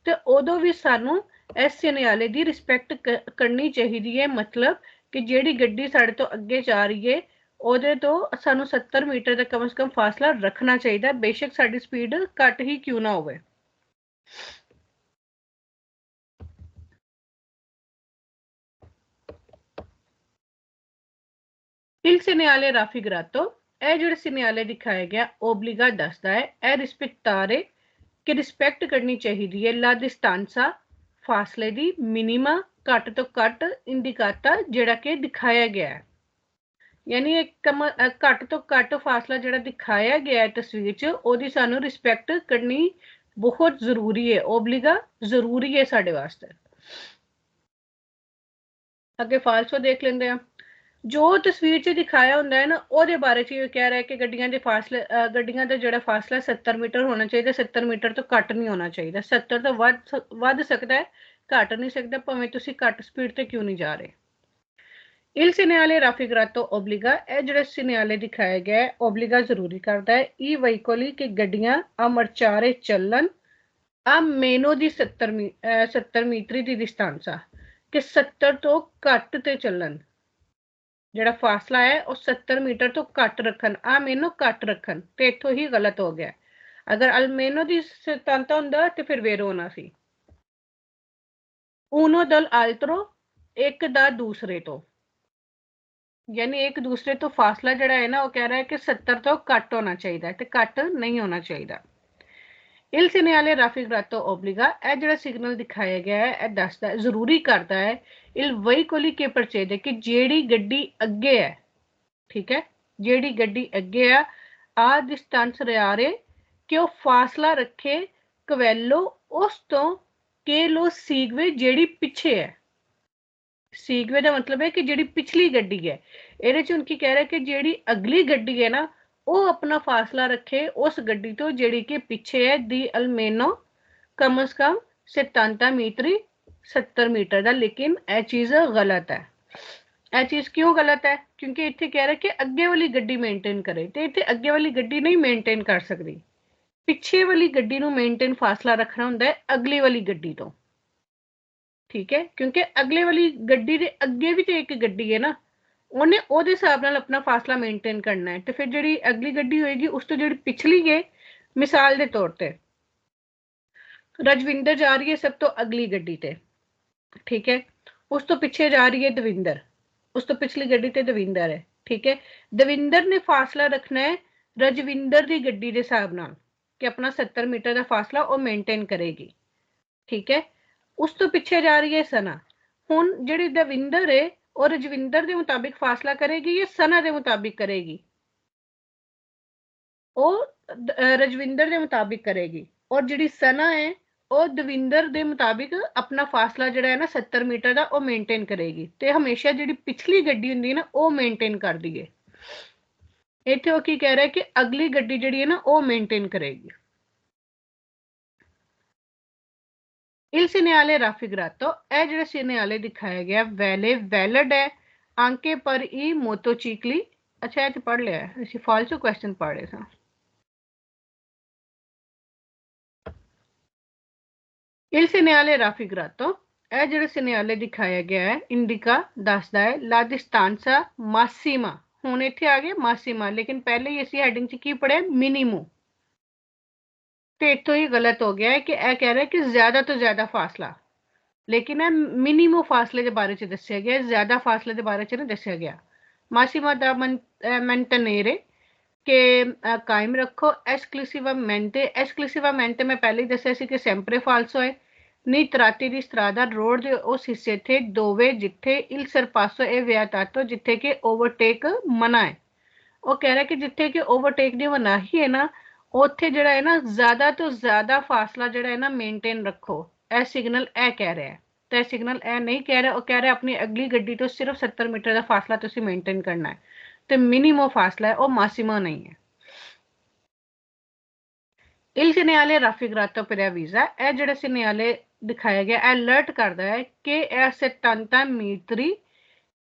S2: ਤੇ ਉਦੋਂ ਵੀ ਸਾਨੂੰ ਇਸ ਸਿਗਨਲੇ ਦੀ ਰਿਸਪੈਕਟ ਕਰਨੀ ਚਾਹੀਦੀ ਹੈ ਮਤਲਬ ਕਿ ਜਿਹੜੀ ਗੱਡੀ ਸਾਡੇ ਤੋਂ ਅੱਗੇ ਜਾ ਰਹੀ ਹੈ ਉਹਦੇ ਤੋਂ ਸਾਨੂੰ 70 ਮੀਟਰ ਦਾ ਕਮ ਸੇ ਕਮ ਫਾਸਲਾ ਰੱਖਣਾ ਚਾਹੀਦਾ ਬੇਸ਼ੱਕ ਸਾਡੀ ਸਪੀਡ ਘੱਟ ਹੀ ਕਿਉਂ ਨਾ ਹੋਵੇ il segnale raffigurato ਇਹ ਜਿਹੜਾ ਸਿਗਨਲੇ ਦਿਖਾਇਆ ਗਿਆ ਓਬਲਿਗਾ ਦੱਸਦਾ ਹੈ ਇਹ ਰਿਸਪੈਕਟਾਰੇ ਕਿ ਰਿਸਪੈਕਟ ਕਰਨੀ ਚਾਹੀਦੀ ਹੈ ਲਾ ਡਿਸਟੈਂਸਾ ਫਾਸਲੇ ਦੀ ਮਿਨੀਮਾ ਘੱਟ ਤੋਂ ਘੱਟ ਇੰਡੀਕਾਤਾ ਜਿਹੜਾ ਕਿ ਦਿਖਾਇਆ ਗਿਆ ਹੈ ਯਾਨੀ ਇੱਕ ਘੱਟ ਤੋਂ ਘੱਟ ਫਾਸਲਾ ਜਿਹੜਾ ਦਿਖਾਇਆ ਗਿਆ ਹੈ ਤਸਵੀਰ 'ਚ ਉਹਦੀ ਸਾਨੂੰ ਰਿਸਪੈਕਟ ਕਰਨੀ ਬਹੁਤ ਜ਼ਰੂਰੀ ਹੈ ਓਬਲਿਗਾ ਜ਼ਰੂਰੀ ਹੈ ਸਾਡੇ ਵਾਸਤੇ ਅੱਗੇ ਫਾਲਸੋ ਦੇਖ ਲੈਂਦੇ ਆ ਜੋ ਤਸਵੀਰ 'ਚ ਦਿਖਾਇਆ ਹੁੰਦਾ ਹੈ ਨਾ ਉਹਦੇ ਬਾਰੇ 'ਚ ਇਹ ਕਹਿ ਰਿਹਾ ਕਿ ਗੱਡੀਆਂ ਦੇ ਫਾਸਲੇ ਗੱਡੀਆਂ ਦਾ ਜਿਹੜਾ ਫਾਸਲਾ 70 ਮੀਟਰ ਹੋਣਾ ਚਾਹੀਦਾ 70 ਮੀਟਰ ਤੋਂ ਘੱਟ ਨਹੀਂ ਹੋਣਾ ਚਾਹੀਦਾ 70 ਤੋਂ ਵੱਧ ਸਕਦਾ ਹੈ ਘੱਟ ਨਹੀਂ ਸਕਦਾ ਭਾਵੇਂ ਤੁਸੀਂ ਘੱਟ ਸਪੀਡ ਤੇ ਕਿਉਂ ਨਹੀਂ ਜਾ ਰਹੇ il segnale raffigurato obbliga ਇਹ ਜਿਹੜਾ ਸਿਗਨਲੇ ਦਿਖਾਇਆ ਗਿਆ ਹੈ ਓਬਲਿਗਾ ਜ਼ਰੂਰੀ ਕਰਦਾ ਹੈ ਇਹ ਵਹੀਕੋਲੀ ਕਿ ਗੱਡੀਆਂ ਅਮਰਚਾਰੇ ਚੱਲਣ ਆ ਮੇਨੋ ਦੀ 70 ਮੀਟਰ ਦੀ ਡਿਸਟੈਂਸਾ ਕਿ 70 ਤੋਂ ਘੱਟ ਤੇ ਚੱਲਣ ਜਿਹੜਾ ਫਾਸਲਾ ਹੈ ਉਹ 70 ਮੀਟਰ ਤੋਂ ਘੱਟ ਰੱਖਣ ਆ ਮੈਨੂੰ ਘੱਟ ਰੱਖਣ ਤੇ ਇੱਥੋਂ ਹੀ ਗਲਤ ਹੋ ਗਿਆ ਅਗਰ ਅਲਮੇਨੋ ਦੀ ਸਿਧਾਂਤ ਹੁੰਦਾ ਤੇ ਫਿਰ ਵੇਰੋ ਹੋਣਾ ਸੀ ਉਨੋ ਦਲ ਆਲਟਰੋ ਇੱਕ ਦਾ ਦੂਸਰੇ ਤੋਂ ਯਾਨੀ ਇੱਕ ਦੂਸਰੇ ਤੋਂ ਫਾਸਲਾ ਜਿਹੜਾ ਹੈ ਨਾ ਉਹ ਕਹਿ ਰਿਹਾ ਹੈ ਕਿ 70 ਤੋਂ ਘੱਟ ਹੋਣਾ ਚਾਹੀਦਾ ਤੇ ਘੱਟ ਨਹੀਂ ਹੋਣਾ ਚਾਹੀਦਾ il segnale raffigurato obbliga ਇਹ ਜਿਹੜਾ ਸਿਗਨਲ ਦਿਖਾਇਆ ਗਿਆ ਹੈ ਇਹ ਦੱਸਦਾ ਜ਼ਰੂਰੀ ਕਰਦਾ ਹੈ il veicoli che precede ਕਿ ਜਿਹੜੀ ਗੱਡੀ ਅੱਗੇ ਹੈ ਠੀਕ ਹੈ ਜਿਹੜੀ ਗੱਡੀ ਅੱਗੇ ਆ ਆ ਡਿਸਟੈਂਸ ਰਿਆਰੇ ਕਿ ਉਹ ਫਾਸਲਾ ਰੱਖੇ ਕਵੈਲੋ ਉਸ ਤੋਂ ਕਿ ਲੋ ਸੀਗਵੇ ਜਿਹੜੀ ਪਿੱਛੇ ਹੈ ਸੀਗਵੇ ਦਾ ਮਤਲਬ ਹੈ ਕਿ ਜਿਹੜੀ ਪਿਛਲੀ ਗੱਡੀ ਹੈ ਇਹਦੇ ਚ ਹੁਣ ਕੀ ਕਹਿ ਰਿਹਾ ਕਿ ਜਿਹੜੀ ਅਗਲੀ ਗੱਡੀ ਹੈ ਨਾ ਉਹ ਆਪਣਾ ਫਾਸਲਾ ਰੱਖੇ ਉਸ ਗੱਡੀ ਤੋਂ ਜਿਹੜੀ ਕਿ ਪਿੱਛੇ ਹੈ ਦੀ ਅਲਮੇਨੋ ਕਮ ਸ ਕਮ 70 ਮੀਟਰ 70 ਮੀਟਰ ਦਾ ਲੇਕਿਨ ਇਹ ਚੀਜ਼ ਗਲਤ ਹੈ ਇਹ ਚੀਜ਼ ਕਿਉਂ ਗਲਤ ਹੈ ਕਿਉਂਕਿ ਇੱਥੇ ਕਹਿ ਰਿਹਾ ਕਿ ਅੱਗੇ ਵਾਲੀ ਗੱਡੀ ਮੇਨਟੇਨ ਕਰੇ ਤੇ ਇੱਥੇ ਅੱਗੇ ਵਾਲੀ ਗੱਡੀ ਨਹੀਂ ਮੇਨਟੇਨ ਕਰ ਸਕਦੀ ਪਿੱਛੇ ਵਾਲੀ ਗੱਡੀ ਨੂੰ ਮੇਨਟੇਨ ਫਾਸਲਾ ਰੱਖਣਾ ਹੁੰਦਾ ਹੈ ਅਗਲੀ ਵਾਲੀ ਗੱਡੀ ਤੋਂ ਠੀਕ ਹੈ ਕਿਉਂਕਿ ਅਗਲੇ ਵਾਲੀ ਗੱਡੀ ਦੇ ਅੱਗੇ ਵੀ ਤੇ ਇੱਕ ਗੱਡੀ ਹੈ ਨਾ ਉਹਨੇ ਉਹਦੇ ਹਿਸਾਬ ਨਾਲ ਆਪਣਾ ਫਾਸਲਾ ਮੇਨਟੇਨ ਕਰਨਾ ਹੈ। ਤੇ ਫਿਰ ਜਿਹੜੀ ਅਗਲੀ ਗੱਡੀ ਹੋਏਗੀ ਉਸ ਤੋਂ ਜਿਹੜੀ ਪਿਛਲੀ ਹੈ, ਮਿਸਾਲ ਦੇ ਤੌਰ ਤੇ ਰਜਵਿੰਦਰ ਜਾ ਰਹੀ ਹੈ ਸਭ ਤੋਂ ਅਗਲੀ ਗੱਡੀ ਤੇ, ਠੀਕ ਹੈ, ਉਸ ਤੋਂ ਪਿੱਛੇ ਜਾ ਰਹੀ ਹੈ ਦਵਿੰਦਰ, ਉਸ ਤੋਂ ਪਿਛਲੀ ਗੱਡੀ ਤੇ ਦਵਿੰਦਰ ਹੈ, ਠੀਕ ਹੈ। ਦਵਿੰਦਰ ਨੇ ਫਾਸਲਾ ਰੱਖਣਾ ਹੈ ਰਜਵਿੰਦਰ ਦੀ ਗੱਡੀ ਦੇ ਹਿਸਾਬ ਨਾਲ ਕਿ ਆਪਣਾ 70 ਮੀਟਰ ਦਾ ਫਾਸਲਾ ਉਹ ਮੇਨਟੇਨ ਕਰੇਗੀ, ਠੀਕ ਹੈ। ਉਸ ਤੋਂ ਪਿੱਛੇ ਜਾ ਰਹੀ ਹੈ ਸਨਾ। ਹੁਣ ਜਿਹੜੀ ਦਵਿੰਦਰ ਹੈ ਉਹ ਰਜਵਿੰਦਰ ਦੇ ਮੁਤਾबिक ਫਾਸਲਾ ਕਰੇਗੀ ਜਾਂ ਸਨਾ ਦੇ ਮੁਤਾबिक ਕਰੇਗੀ? ਉਹ ਰਜਵਿੰਦਰ ਦੇ ਮੁਤਾबिक ਕਰੇਗੀ। ਔਰ ਜਿਹੜੀ ਸਨਾ ਹੈ ਉਹ ਦਵਿੰਦਰ ਦੇ ਮੁਤਾबिक ਆਪਣਾ ਫਾਸਲਾ ਜਿਹੜਾ ਹੈ ਨਾ 70 ਮੀਟਰ ਦਾ ਉਹ ਮੇਨਟੇਨ ਕਰੇਗੀ। ਤੇ ਹਮੇਸ਼ਾ ਜਿਹੜੀ ਪਿਛਲੀ ਗੱਡੀ ਹੁੰਦੀ ਹੈ ਨਾ ਉਹ ਮੇਨਟੇਨ ਕਰਦੀ ਹੈ। ਇੱਥੇ ਉਹ ਕੀ ਕਹਿ ਰਿਹਾ ਕਿ ਅਗਲੀ ਗੱਡੀ ਜਿਹੜੀ ਹੈ ਨਾ ਉਹ ਮੇਨਟੇਨ ਕਰੇਗੀ। Il segnale raffigurato è ਜਿਹੜਾ segnale ਦਿਖਾਇਆ ਗਿਆ ਵੈਲੇ ਵੈਲਿਡ ਹੈ anche per i motocicli। ਅੱਛਾ ਇਹ ਤੇ ਪੜ੍ਹ ਲਿਆ, ਅਸੀਂ ਫਾਲਤੂ ਕੁਐਸਚਨ ਪੜ੍ਹ ਰਹੇ ਸਾਂ। Il segnale raffigurato ਇਹ ਜਿਹੜਾ segnale ਦਿਖਾਇਆ ਗਿਆ ਹੈ ਇੰਡੀਕਾ ਦੱਸਦਾ ਹੈ la distanza massima। ਹੁਣ ਇੱਥੇ ਆ ਗਿਆ massima, ਲੇਕਿਨ ਪਹਿਲੇ ਹੀ ਅਸੀਂ ਹੈਡਿੰਗ 'ਚ ਕੀ ਪੜ੍ਹਿਆ minimo। ਤੇ ਇੱਥੋਂ ਹੀ ਗਲਤ ਹੋ ਗਿਆ ਹੈ ਕਿ ਇਹ ਕਹਿ ਰਿਹਾ ਕਿ ਜ਼ਿਆਦਾ ਤੋਂ ਜ਼ਿਆਦਾ ਫਾਸਲਾ, ਲੇਕਿਨ ਇਹ ਮਿਨੀਮਮ ਫਾਸਲੇ ਦੇ ਬਾਰੇ 'ਚ ਦੱਸਿਆ ਗਿਆ, ਜ਼ਿਆਦਾ ਫਾਸਲੇ ਦੇ ਬਾਰੇ 'ਚ ਨਹੀਂ ਦੱਸਿਆ ਗਿਆ। ਮਾਸੀਮਾ ਦਾ ਮੈਂਟੇਨੇਰੇ ਕਿ ਕਾਇਮ ਰੱਖੋ। ਐਸਕਲੂਸਿਵਾਮੈਂਟੇ ਮੈਂ ਪਹਿਲੇ ਹੀ ਦੱਸਿਆ ਸੀ ਕਿ ਸੈਂਪਰੇ ਫਾਲਸੋ ਹੈ। ਨੀ ਤਰਾਤੀ ਦੀ ਸਟਰਾਦਾ ਰੋਡ ਦੇ ਉਸ ਹਿੱਸੇ ਤੇ ਦੋਵੇ ਜਿੱਥੇ ਇਲ ਸਰਪਾਸੋ ਇਹ ਵਿਆਤਾਤੋ ਜਿੱਥੇ ਕਿ ਓਵਰਟੇਕ ਮਨਾ ਹੈ। ਉਹ ਕਹਿ ਰਿਹਾ ਕਿ ਜਿੱਥੇ ਕਿ ਓਵਰਟੇਕ ਦੀ ਮਨਾਹੀ ਹੈ ਨਾ ਉੱਥੇ ਜਿਹੜਾ ਹੈ ਨਾ ਜ਼ਿਆਦਾ ਤੋਂ ਜ਼ਿਆਦਾ ਫਾਸਲਾ ਜਿਹੜਾ ਹੈ ਨਾ ਮੇਨਟੇਨ ਰੱਖੋ। ਇਹ ਸਿਗਨਲ ਇਹ ਕਹਿ ਰਿਹਾ ਹੈ, ਤੇ ਸਿਗਨਲ ਇਹ ਨਹੀਂ ਕਹਿ ਰਿਹਾ। ਉਹ ਕਹਿ ਰਿਹਾ ਆਪਣੀ ਅਗਲੀ ਗੱਡੀ ਤੋਂ ਸਿਰਫ 70 ਮੀਟਰ ਦਾ ਫਾਸਲਾ ਤੁਸੀਂ ਮੇਨਟੇਨ ਕਰਨਾ ਹੈ ਤੇ ਮਿਨੀਮਮ ਫਾਸਲਾ ਹੈ, ਉਹ ਮਾਸੀਮਾ ਨਹੀਂ ਹੈ। Il segnale raffigurato preavvisa ਇਹ ਜਿਹੜਾ segnale ਦਿਖਾਇਆ ਗਿਆ ਅਲਰਟ ਕਰਦਾ ਹੈ ਕਿ ਇਹ 70 ਮੀਟਰੀ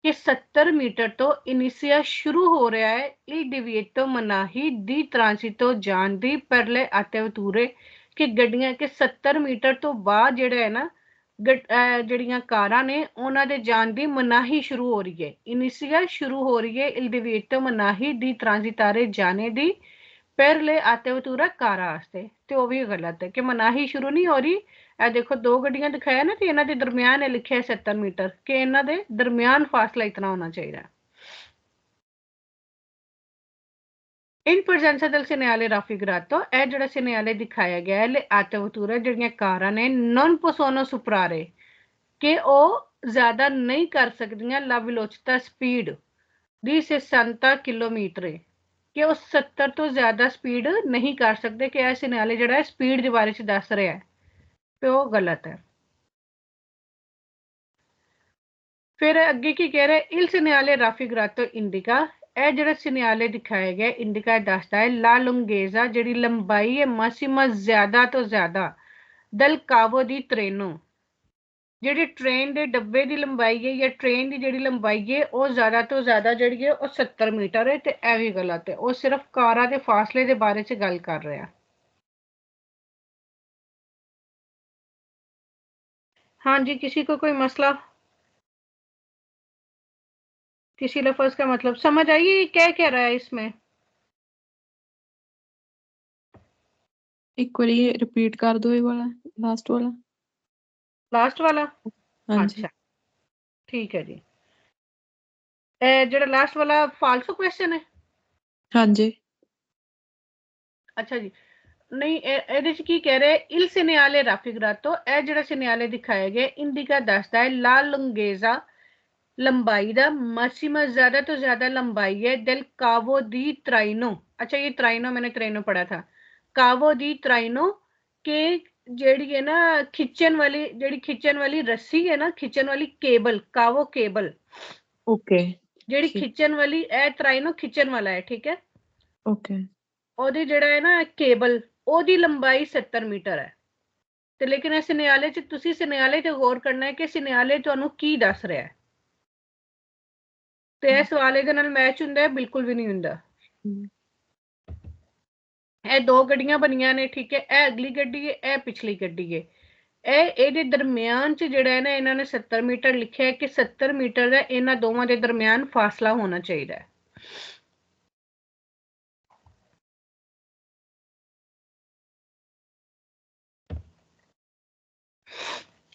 S2: ਕਿ 70 ਮੀਟਰ ਤੋਂ ਇਨੀਸ਼ੀਆ ਸ਼ੁਰੂ ਹੋ ਰਿਹਾ ਹੈ il divieto ਮਨਾਹੀ ਦੀ ਟ੍ਰਾਂਸਿਟੋ ਜਾਣ ਦੀ ਪਰਲੇ ਆਤੇਵਤੂਰੇ ਕਿ ਗੱਡੀਆਂ ਕਿ 70 ਮੀਟਰ ਤੋਂ ਬਾਅਦ ਜਿਹੜਾ ਹੈ ਨਾ ਜਿਹੜੀਆਂ ਕਾਰਾਂ ਨੇ ਉਹਨਾਂ ਦੇ ਜਾਣ ਦੀ ਮਨਾਹੀ ਸ਼ੁਰੂ ਹੋ ਰਹੀ ਹੈ। ਇਨੀਸ਼ੀਆ ਸ਼ੁਰੂ ਹੋ ਰਹੀ ਹੈ il divieto ਮਨਾਹੀ ਦੀ ਟ੍ਰਾਂਸਿਟਾਰੇ ਜਾਣੇ ਦੀ ਪਹਿਲੇ ਆਤੇਵਤੂਰਾ ਕਾਰਾਂ ਵਾਸਤੇ। ਤੇ ਉਹ ਵੀ ਗਲਤ ਹੈ ਕਿ ਮਨਾਹੀ ਸ਼ੁਰੂ ਨਹੀਂ ਹੋ ਰਹੀ। ਇਹ ਦੇਖੋ ਦੋ ਗੱਡੀਆਂ ਦਿਖਾਇਆ ਨਾ ਤੇ ਇਹਨਾਂ ਦੇ ਦਰਮਿਆਨ ਇਹ ਲਿਖਿਆ 70 ਮੀਟਰ ਕਿ ਇਹਨਾਂ ਦੇ ਦਰਮਿਆਨ ਫਾਸਲਾ ਇਤਨਾ ਹੋਣਾ ਚਾਹੀਦਾ। In presenza del segnale raffigurato ਇਹ ਜਿਹੜਾ segnale ਦਿਖਾਇਆ ਗਿਆ ਹੈ le attevature ਜਿਹੜੀਆਂ ਕਾਰਾਂ ਨੇ non possono superare ਕਿ ਉਹ ਜ਼ਿਆਦਾ ਨਹੀਂ ਕਰ ਸਕਦੀਆਂ la velocità speed di 60 kilometre ਕਿ ਉਹ 70 ਤੋਂ ਜ਼ਿਆਦਾ ਸਪੀਡ ਨਹੀਂ ਕਰ ਸਕਦੇ ਕਿ ਇਹ segnale ਜਿਹੜਾ ਹੈ ਸਪੀਡ ਦੇ ਬਾਰੇ 'ਚ ਦੱਸ ਰਿਹਾ ਹੈ ਤੇ ਉਹ ਗਲਤ ਹੈ। ਫਿਰ ਅੱਗੇ ਕੀ ਕਹਿ ਰਿਹਾ il segnale raffigurato indica ਇਹ ਜਿਹੜਾ segnale ਦਿਖਾਇਆ ਗਿਆ ਇੰਡੀਕਾ ਦੱਸਦਾ ਹੈ ਲਾ ਲੁੰਗੇਜ਼ਾ ਜਿਹੜੀ ਲੰਬਾਈ ਹੈ ਮਾਸੀਮਾ ਜ਼ਿਆਦਾ ਤੋਂ ਜ਼ਿਆਦਾ ਦਲ ਕਾਵੋ ਦੀ ਟ੍ਰੇਨੋ ਜਿਹੜੀ ਟ੍ਰੇਨ ਦੇ ਡੱਬੇ ਦੀ ਲੰਬਾਈ ਹੈ ਜਾਂ ਟ੍ਰੇਨ ਦੀ ਜਿਹੜੀ ਲੰਬਾਈ ਹੈ ਉਹ ਜ਼ਿਆਦਾ ਤੋਂ ਜ਼ਿਆਦਾ ਜਿਹੜੀ ਹੈ ਉਹ 70 ਮੀਟਰ ਹੈ। ਤੇ ਇਹ ਵੀ ਗਲਤ ਹੈ, ਉਹ ਸਿਰਫ ਕਾਰਾਂ ਦੇ ਫਾਸਲੇ ਦੇ ਬਾਰੇ 'ਚ ਗੱਲ ਕਰ ਰਿਹਾ। हाँ जी, किसी को कोई मसला, किसी लफ्ज का मतलब समझ आइए क्या कह रहा है इसमें?
S3: एक बारी रिपीट कर दो ये वाला लास्ट वाला।
S2: लास्ट वाला
S3: हाँ जी
S2: अच्छा ठीक है जी। ਜਿਹੜਾ ਲਾਸਟ ਵਾਲਾ ਫਾਲਸੋ ਕੁਐਸਚਨ ਹੈ।
S3: हाँ जी
S2: ਅੱਛਾ ਜੀ ਨਹੀਂ ਇਹਦੇ ਚ ਕੀ ਕਹਿ ਰਹੇ il segnale raffigurato ਇਹ ਜਿਹੜਾ segnale ਦਿਖਾਇਆ ਗਿਆ ਇੰਡੀਕਾ ਦੱਸਦਾ ਹੈ ਲਾ ਲੰਗੇਜ਼ਾ लंबाई ਦਾ मैक्सिमम ज्यादा तो ज्यादा लंबाई है del cavo di traino। अच्छा ये traino मैंने traino पढ़ा था। cavo di traino के ਜਿਹੜੀ ਹੈ ਨਾ ਖਿੱਚਣ ਵਾਲੀ ਰੱਸੀ ਹੈ ਨਾ ਖਿੱਚਣ ਵਾਲੀ ਕੇਬਲ ਕਾਵੋ ਕੇਬਲ
S3: ओके
S2: ਜਿਹੜੀ ਖਿੱਚਣ ਵਾਲੀ ਇਹ traino ਖਿੱਚਣ ਵਾਲਾ ਹੈ ਠੀਕ ਹੈ।
S3: ओके
S2: ਉਹਦੀ ਜਿਹੜਾ ਹੈ ਨਾ ਕੇਬਲ ਉਹਦੀ ਲੰਬਾਈ 70 ਮੀਟਰ ਹੈ ਤੇ ਲੇਕਿਨ ਇਹ segnale ਚ ਤੁਸੀਂ segnale ਤੇ ਗੌਰ ਕਰਨਾ ਹੈ ਕਿ segnale ਤੁਹਾਨੂੰ ਕੀ ਦੱਸ ਰਿਹਾ ਹੈ ਤੇ ਇਹ ਸਵਾਲ ਇਹਦੇ ਨਾਲ ਮੈਚ ਹੁੰਦਾ ਹੈ ਬਿਲਕੁਲ ਵੀ ਨਹੀਂ ਹੁੰਦਾ। ਇਹ ਦੋ ਗੱਡੀਆਂ ਬਣੀਆਂ ਨੇ ਠੀਕ ਹੈ, ਇਹ ਅਗਲੀ ਗੱਡੀ ਹੈ ਇਹ ਪਿਛਲੀ ਗੱਡੀ ਹੈ ਇਹਦੇ ਦਰਮਿਆਨ ਚ ਜਿਹੜਾ ਹੈ ਨਾ ਇਹਨਾਂ ਨੇ 70 ਮੀਟਰ ਲਿਖਿਆ ਕਿ 70 ਮੀਟਰ ਦਾ ਇਹਨਾਂ ਦੋਵਾਂ ਦੇ ਦਰਮਿਆਨ ਫਾਸਲਾ ਹੋਣਾ ਚਾਹੀਦਾ ਹੈ।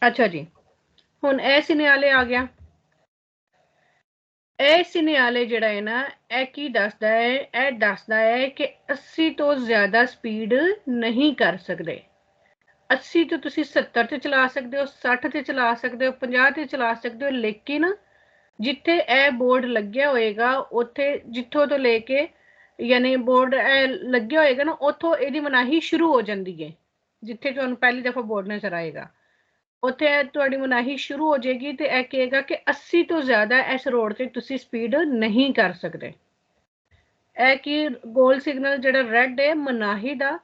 S2: ਅੱਛਾ ਜੀ, ਹੁਣ ਇਹ ਸਿਨਿਆਲੇ ਆ ਗਿਆ। ਇਹ ਸਿਨਿਆਲੇ ਜਿਹੜਾ ਹੈ ਨਾ ਇਹ ਕੀ ਦੱਸਦਾ ਹੈ? ਇਹ ਦੱਸਦਾ ਹੈ ਕਿ 80 ਤੋਂ ਜ਼ਿਆਦਾ ਸਪੀਡ ਨਹੀਂ ਕਰ ਸਕਦੇ। 80 ਤੋਂ ਤੁਸੀਂ 70 ਤੇ ਚਲਾ ਸਕਦੇ ਹੋ, 60 ਤੇ ਚਲਾ ਸਕਦੇ ਹੋ, 50 ਤੇ ਚਲਾ ਸਕਦੇ ਹੋ, ਲੇਕਿਨ ਜਿੱਥੇ ਇਹ ਬੋਰਡ ਲੱਗਿਆ ਹੋਏਗਾ ਉੱਥੇ ਜਿੱਥੋਂ ਤੋਂ ਲੈ ਕੇ ਯਾਨੀ ਬੋਰਡ ਲੱਗਿਆ ਹੋਏਗਾ ਨਾ ਉੱਥੋਂ ਇਹਦੀ ਮਨਾਹੀ ਸ਼ੁਰੂ ਹੋ ਜਾਂਦੀ ਹੈ। ਜਿੱਥੇ ਤੁਹਾਨੂੰ ਪਹਿਲੀ ਦਫਾ ਬੋਰਡ ਨਜ਼ਰ ਆਏਗਾ ਉੱਥੇ ਤੁਹਾਡੀ ਮਨਾਹੀ ਸ਼ੁਰੂ ਹੋ ਜਾਏਗੀ ਤੇ ਇਹ ਕਹੇਗਾ ਕਿ 80 ਤੋਂ ਜ਼ਿਆਦਾ ਇਸ ਰੋਡ ਤੇ ਤੁਸੀਂ ਸਪੀਡ ਨਹੀਂ ਕਰ ਸਕਦੇ। ਇਹ ਕੀ ਗੋਲ ਸਿਗਨਲ ਜਿਹੜਾ ਰੈੱਡ ਹੈ ਮਨਾਹੀ ਦਾ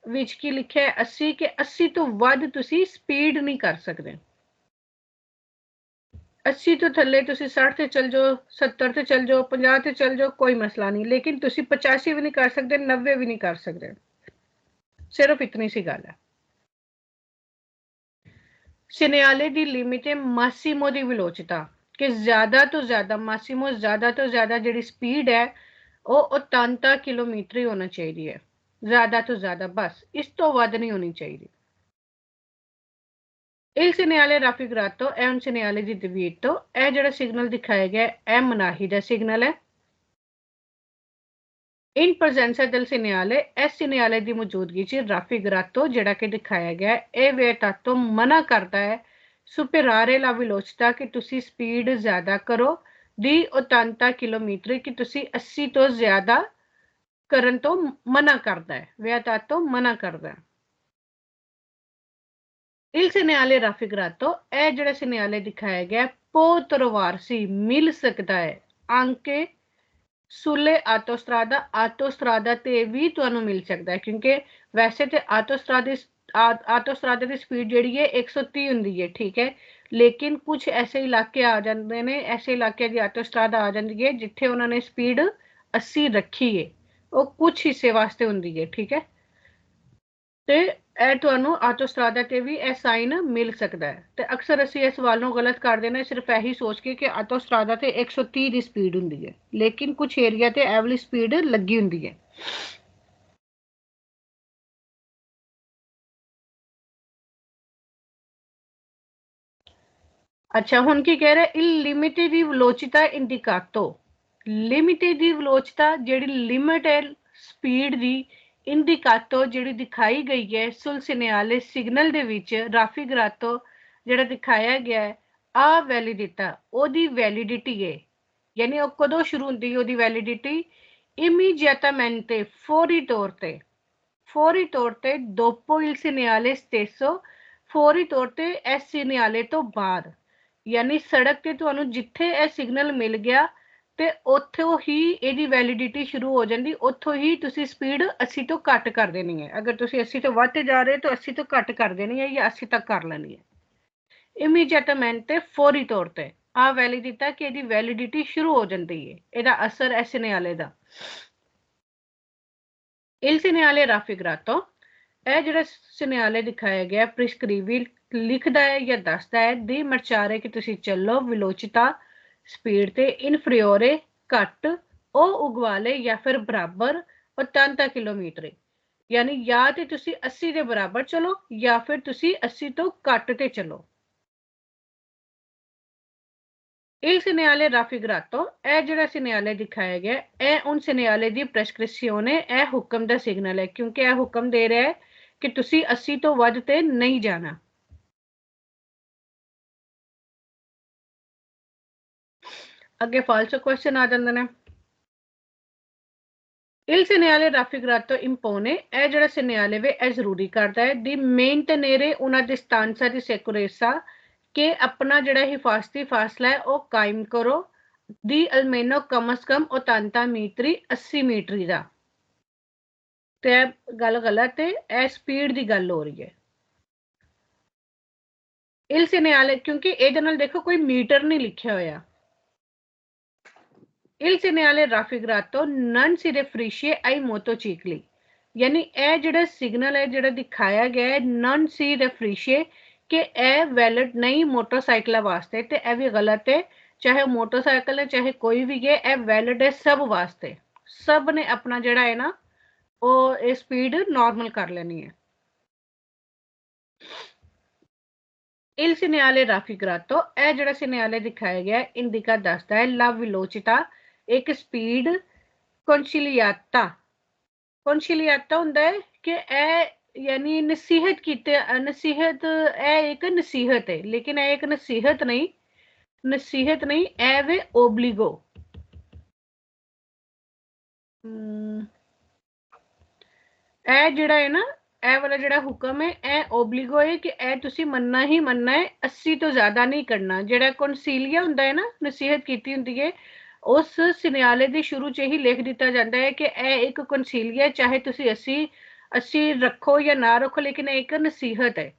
S2: ਵਿੱਚ ਕੀ ਲਿਖਿਆ ਹੈ 80 ਕਿ 80 ਤੋਂ ਵੱਧ ਤੁਸੀਂ ਸਪੀਡ ਨਹੀਂ ਕਰ ਸਕਦੇ। 80 ਤੋਂ ਥੱਲੇ ਤੁਸੀਂ 60 ਤੇ ਚਲ ਜਾਓ, 70 ਤੇ ਚਲ ਜਾਓ, 50 ਤੇ ਚਲ ਜਾਓ, ਕੋਈ ਮਸਲਾ ਨਹੀਂ, ਲੇਕਿਨ ਤੁਸੀਂ 85 ਵੀ ਨਹੀਂ ਕਰ ਸਕਦੇ, 90 ਵੀ ਨਹੀਂ ਕਰ ਸਕਦੇ। ਸਿਰਫ ਇਤਨੀ ਸੀ ਗੱਲ ਹੈ। ਸਿਨਿਆਲੇ ਦੀ ਲਿਮਿਟ ਹੈ ਮਾਸੀਮੋ ਦੀ ਵਿਲੋਚਿਤਾ ਕਿ ਜ਼ਿਆਦਾ ਤੋਂ ਜ਼ਿਆਦਾ ਮਾਸੀਮੋ ਜ਼ਿਆਦਾ ਤੋਂ ਜ਼ਿਆਦਾ ਜਿਹੜੀ ਸਪੀਡ ਹੈ ਉਹ 80 ਕਿਲੋਮੀਟਰ ਹੀ ਹੋਣਾ ਚਾਹੀਦੀ ਹੈ, ਜ਼ਿਆਦਾ ਤੋਂ ਜ਼ਿਆਦਾ, ਬਸ ਇਸ ਤੋਂ ਵੱਧ ਨਹੀਂ ਹੋਣੀ ਚਾਹੀਦੀ। Il segnale raffigurato è un segnale di divieto। ਇਹ ਜਿਹੜਾ ਸਿਗਨਲ ਦਿਖਾਇਆ ਗਿਆ ਇਹ ਮਨਾਹੀ ਦਾ ਸਿਗਨਲ ਹੈ। In presenza del segnale, ਇਸ segnale ਦੀ ਮੌਜੂਦਗੀ 'ਚ raffigurato ਜਿਹੜਾ ਕਿ ਦਿਖਾਇਆ ਗਿਆ ਇਹ vietato ਮਨਾ ਕਰਦਾ ਹੈ superare la velocità ਕਿ ਤੁਸੀਂ ਸਪੀਡ ਜ਼ਿਆਦਾ ਕਰੋ di 80 ਕਿਲੋਮੀਟਰ ਕਿ ਤੁਸੀਂ 80 ਤੋਂ ਜ਼ਿਆਦਾ ਕਰਨ ਤੋਂ ਮਨਾ ਕਰਦਾ ਹੈ। vietato ਮਨਾ ਕਰਦਾ ਹੈ। Il segnale raffigurato ਇਹ ਜਿਹੜਾ segnale ਦਿਖਾਇਆ ਗਿਆ può trovarsi ਮਿਲ ਸਕਦਾ ਹੈ anche sulle autostrada ਤੇ ਵੀ ਤੁਹਾਨੂੰ ਮਿਲ ਸਕਦਾ ਹੈ ਕਿਉਂਕਿ ਵੈਸੇ ਤੇ autostrada ਦੀ ਸਪੀਡ ਜਿਹੜੀ ਹੈ 130 ਹੁੰਦੀ ਹੈ, ਠੀਕ ਹੈ, ਲੇਕਿਨ ਕੁਝ ਐਸੇ ਇਲਾਕੇ ਆ ਜਾਂਦੇ ਨੇ, ਐਸੇ ਇਲਾਕੇ ਦੀ autostrada ਆ ਜਾਂਦੀ ਹੈ ਜਿੱਥੇ ਉਹਨਾਂ ਨੇ ਸਪੀਡ 80 ਰੱਖੀ ਹੈ, ਉਹ ਕੁਝ ਹਿੱਸੇ ਵਾਸਤੇ ਹੁੰਦੀ ਹੈ, ਠੀਕ ਹੈ, ਤੇ ਇਹ ਤੁਹਾਨੂੰ ਆਟੋਸਟਰਾਦਾ ਤੇ ਵੀ ਇਹ ਸਾਈਨ ਮਿਲ ਸਕਦਾ ਹੈ। ਤੇ ਅਕਸਰ ਅਸੀਂ ਇਸ ਸਵਾਲ ਨੂੰ ਗਲਤ ਕਰ ਦਿੰਦੇ ਸਿਰਫ ਇਹੀ ਸੋਚ ਕੇ ਕਿ ਆਟੋਸਟਰਾਦਾ ਤੇ 130 ਦੀ ਸਪੀਡ ਹੁੰਦੀ ਹੈ, ਲੇਕਿਨ ਕੁਝ ਏਰੀਆ ਤੇ ਇਹ ਵਾਲੀ ਸਪੀਡ ਲੱਗੀ ਹੁੰਦੀ ਹੈ। ਅੱਛਾ, ਹੁਣ ਕੀ ਕਹਿ ਰਿਹਾ? il limite di velocità indicato, limit ਦੀ ਵੈਲੋਚਿਤਾ ਜਿਹੜੀ ਲਿਮਿਟ ਹੈ ਸਪੀਡ ਦੀ ਇੰਡੀਕਾਟੋ ਜਿਹੜੀ ਦਿਖਾਈ ਗਈ ਹੈ ਸੁਲ ਸਿਨਿਆਲੇ ਸਿਗਨਲ ਦੇ ਵਿੱਚ ਰਾਫੀਗਰਾਟੋ ਜਿਹੜਾ ਦਿਖਾਇਆ ਗਿਆ ਹੈ ਆ ਵੈਲਿਡਿਟਾ ਉਹਦੀ ਵੈਲਿਡਿਟੀ ਹੈ, ਯਾਨੀ ਉਹ ਕਦੋਂ ਸ਼ੁਰੂ ਹੁੰਦੀ ਹੈ ਉਹਦੀ ਵੈਲਿਡਿਟੀ? ਇਮੀਡੀਏਟਾਮੈਂਟੇ ਫੌਰੀ ਤੌਰ ਤੇ dopo il segnale stesso, ਫੌਰੀ ਤੌਰ ਤੇ ਇਸ ਸਿਨਿਆਲੇ ਤੋਂ ਬਾਅਦ, ਯਾਨੀ ਸੜਕ ਤੇ ਤੁਹਾਨੂੰ ਜਿੱਥੇ ਇਹ ਸਿਗਨਲ ਮਿਲ ਗਿਆ ਤੇ ਉੱਥੋਂ ਹੀ ਇਹਦੀ ਵੈਲਿਡਿਟੀ ਸ਼ੁਰੂ ਹੋ ਜਾਂਦੀ, ਉੱਥੋਂ ਹੀ ਤੁਸੀਂ ਸਪੀਡ 80 ਤੋਂ ਘੱਟ ਕਰ ਦੇਣੀ ਹੈ। ਅਗਰ ਤੁਸੀਂ 80 ਤੋਂ ਵੱਧ ਜਾ ਰਹੇ ਤਾਂ 80 ਤੋਂ ਘੱਟ ਕਰ ਦੇਣੀ ਹੈ ਜਾਂ 80 ਤੱਕ ਕਰ ਲੈਣੀ ਹੈ। ਇਮੀਡੀਏਟਾਮੈਂਟੇ ਫੌਰੀ ਤੌਰ ਤੇ ਆ ਵੈਲਿਡਿਟਾ ਕਿ ਇਹਦੀ ਵੈਲਿਡਿਟੀ ਸ਼ੁਰੂ ਹੋ ਜਾਂਦੀ ਹੈ, ਇਹਦਾ ਅਸਰ ਹੈ ਸਿਨਿਆਲੇ ਦਾ। il segnale raffigurato ਇਹ ਜਿਹੜਾ ਸਿਨਿਆਲੇ ਦਿਖਾਇਆ ਗਿਆ ਪ੍ਰਿਸਕ੍ਰਿਵੀ ਲਿਖਦਾ ਹੈ ਜਾਂ ਦੱਸਦਾ ਹੈ ਦੀ ਮਰਚਾਰੇ ਕਿ ਤੁਸੀਂ ਚੱਲੋ ਵਿਲੋਚਿਤਾ ਸਪੀਡ ਤੇ ਇਨਫਰੀਓਰੇ ਘੱਟ ਉਹ ਉਗਵਾਲੇ ਜਾਂ ਫਿਰ ਬਰਾਬਰ 80 ਕਿਲੋਮੀਟਰ, ਯਾਨੀ ਜਾਂ ਤੇ ਤੁਸੀਂ 80 ਦੇ ਬਰਾਬਰ ਚਲੋ ਜਾਂ ਫਿਰ ਤੁਸੀਂ 80 ਤੋਂ ਘੱਟ ਤੇ ਚਲੋ। il segnale raffigurato ਇਹ ਜਿਹੜਾ ਸਿਨਿਆਲੇ ਦਿਖਾਇਆ ਗਿਆ ਇਹ ਉਨ ਸਿਨਿਆਲੇ ਦੀ ਪ੍ਰੈਸਕ੍ਰਿਪਸ਼ਨੇ ਇਹ ਹੁਕਮ ਦਾ ਸਿਗਨਲ ਹੈ ਕਿਉਂਕਿ ਇਹ ਹੁਕਮ ਦੇ ਰਿਹਾ ਹੈ ਕਿ ਤੁਸੀਂ 80 ਤੋਂ ਵੱਧ ਤੇ ਨਹੀਂ ਜਾਣਾ। ਅੱਗੇ ਫਾਲਸੋ ਕੁਐਸਚਨ ਆ ਜਾਂਦੇ ਨੇ। il segnale raffigurato impone ਇਹ ਜਿਹੜਾ ਸਿਨਿਆਲੇ ਵੇ ਇਹ ਜ਼ਰੂਰੀ ਕਰਦਾ ਹੈ ਦੀ mantenere una distanza di sicurezza ਕਿ ਆਪਣਾ ਜਿਹੜਾ ਹਿਫਾਜ਼ਤੀ ਫਾਸਲਾ ਹੈ ਉਹ ਕਾਇਮ ਕਰੋ ਦੀ almeno ਕਮ ਸੇ ਕਮ 80 ਮੀਟਰੀ 80 ਮੀਟਰੀ ਦਾ, ਤੇ ਇਹ ਗੱਲ ਗਲਤ ਹੈ, ਇਹ ਸਪੀਡ ਦੀ ਗੱਲ ਹੋ ਰਹੀ ਹੈ। il segnale ਕਿਉਂਕਿ ਇਹਦੇ ਨਾਲ ਦੇਖੋ ਕੋਈ ਮੀਟਰ ਨਹੀਂ ਲਿਖਿਆ ਹੋਇਆ। il segnale raffigurato non si riferisce ai motocicli, ਯਾਨੀ ਇਹ ਜਿਹੜਾ ਸਿਗਨਲ ਹੈ ਜਿਹੜਾ ਦਿਖਾਇਆ ਗਿਆ ਹੈ non si riferisce कि यह वैलिड नहीं मोटरसाइकिलों वास्ते, तो यह भी गलत है। चाहे मोटरसाइकिल है चाहे कोई भी है, यह वैलिड है सब वास्ते। सब ने अपना जिहड़ा है ना वो स्पीड नॉर्मल कर लेनी है। Il segnale raffigurato è ਜਿਹੜਾ segnale ਦਿਖਾਇਆ ਗਿਆ ਇੰਡੀਕਾ ਦੱਸਦਾ ਹੈ ਲਾ ਵਿਲੋਚਿਤਾ ਇੱਕ ਸਪੀਡ conciliata ਹੁੰਦਾ ਹੈ ਕਿ ਇਹ ਯਾਨੀ ਨਸੀਹਤ ਕੀਤੇ ਨਸੀਹਤ ਇਹ ਇੱਕ ਨਸੀਹਤ ਹੈ, ਲੇਕਿਨ ਇਹ ਇੱਕ ਨਸੀਹਤ ਨਹੀਂ ਇਹ ਵੇ ਓਬਲੀਗੋ। ਇਹ ਜਿਹੜਾ ਹੈ ਨਾ ਇਹ वाला ਜਿਹੜਾ ਹੁਕਮ ਹੈ ਇਹ ਓਬਲੀਗੋ ਹੈ ਕਿ ਇਹ ਤੁਸੀਂ ਮੰਨਣਾ ਹੀ ਮੰਨਣਾ ਹੈ, 80 ਤੋਂ ਜ਼ਿਆਦਾ ਨਹੀਂ ਕਰਨਾ। ਜਿਹੜਾ ਕੌਨਸੀਲੀਆ ਹੁੰਦਾ ਹੈ ਨਾ ਨਸੀਹਤ ਕੀਤੀ ਹੁੰਦੀ ਹੈ ਉਸ ਸਿਨਿਆਲੇ ਦੇ ਸ਼ੁਰੂ 'ਚ ਹੀ ਲਿਖ ਦਿੱਤਾ ਜਾਂਦਾ ਹੈ ਕਿ ਇਹ ਇੱਕ ਕੌਨਸੀਲੀਆ, ਚਾਹੇ ਤੁਸੀਂ 80 ਰੱਖੋ ਜਾਂ ਨਾ ਰੱਖੋ, ਲੇਕਿਨ ਇਹ ਇੱਕ ਨਸੀਹਤ ਹੈ।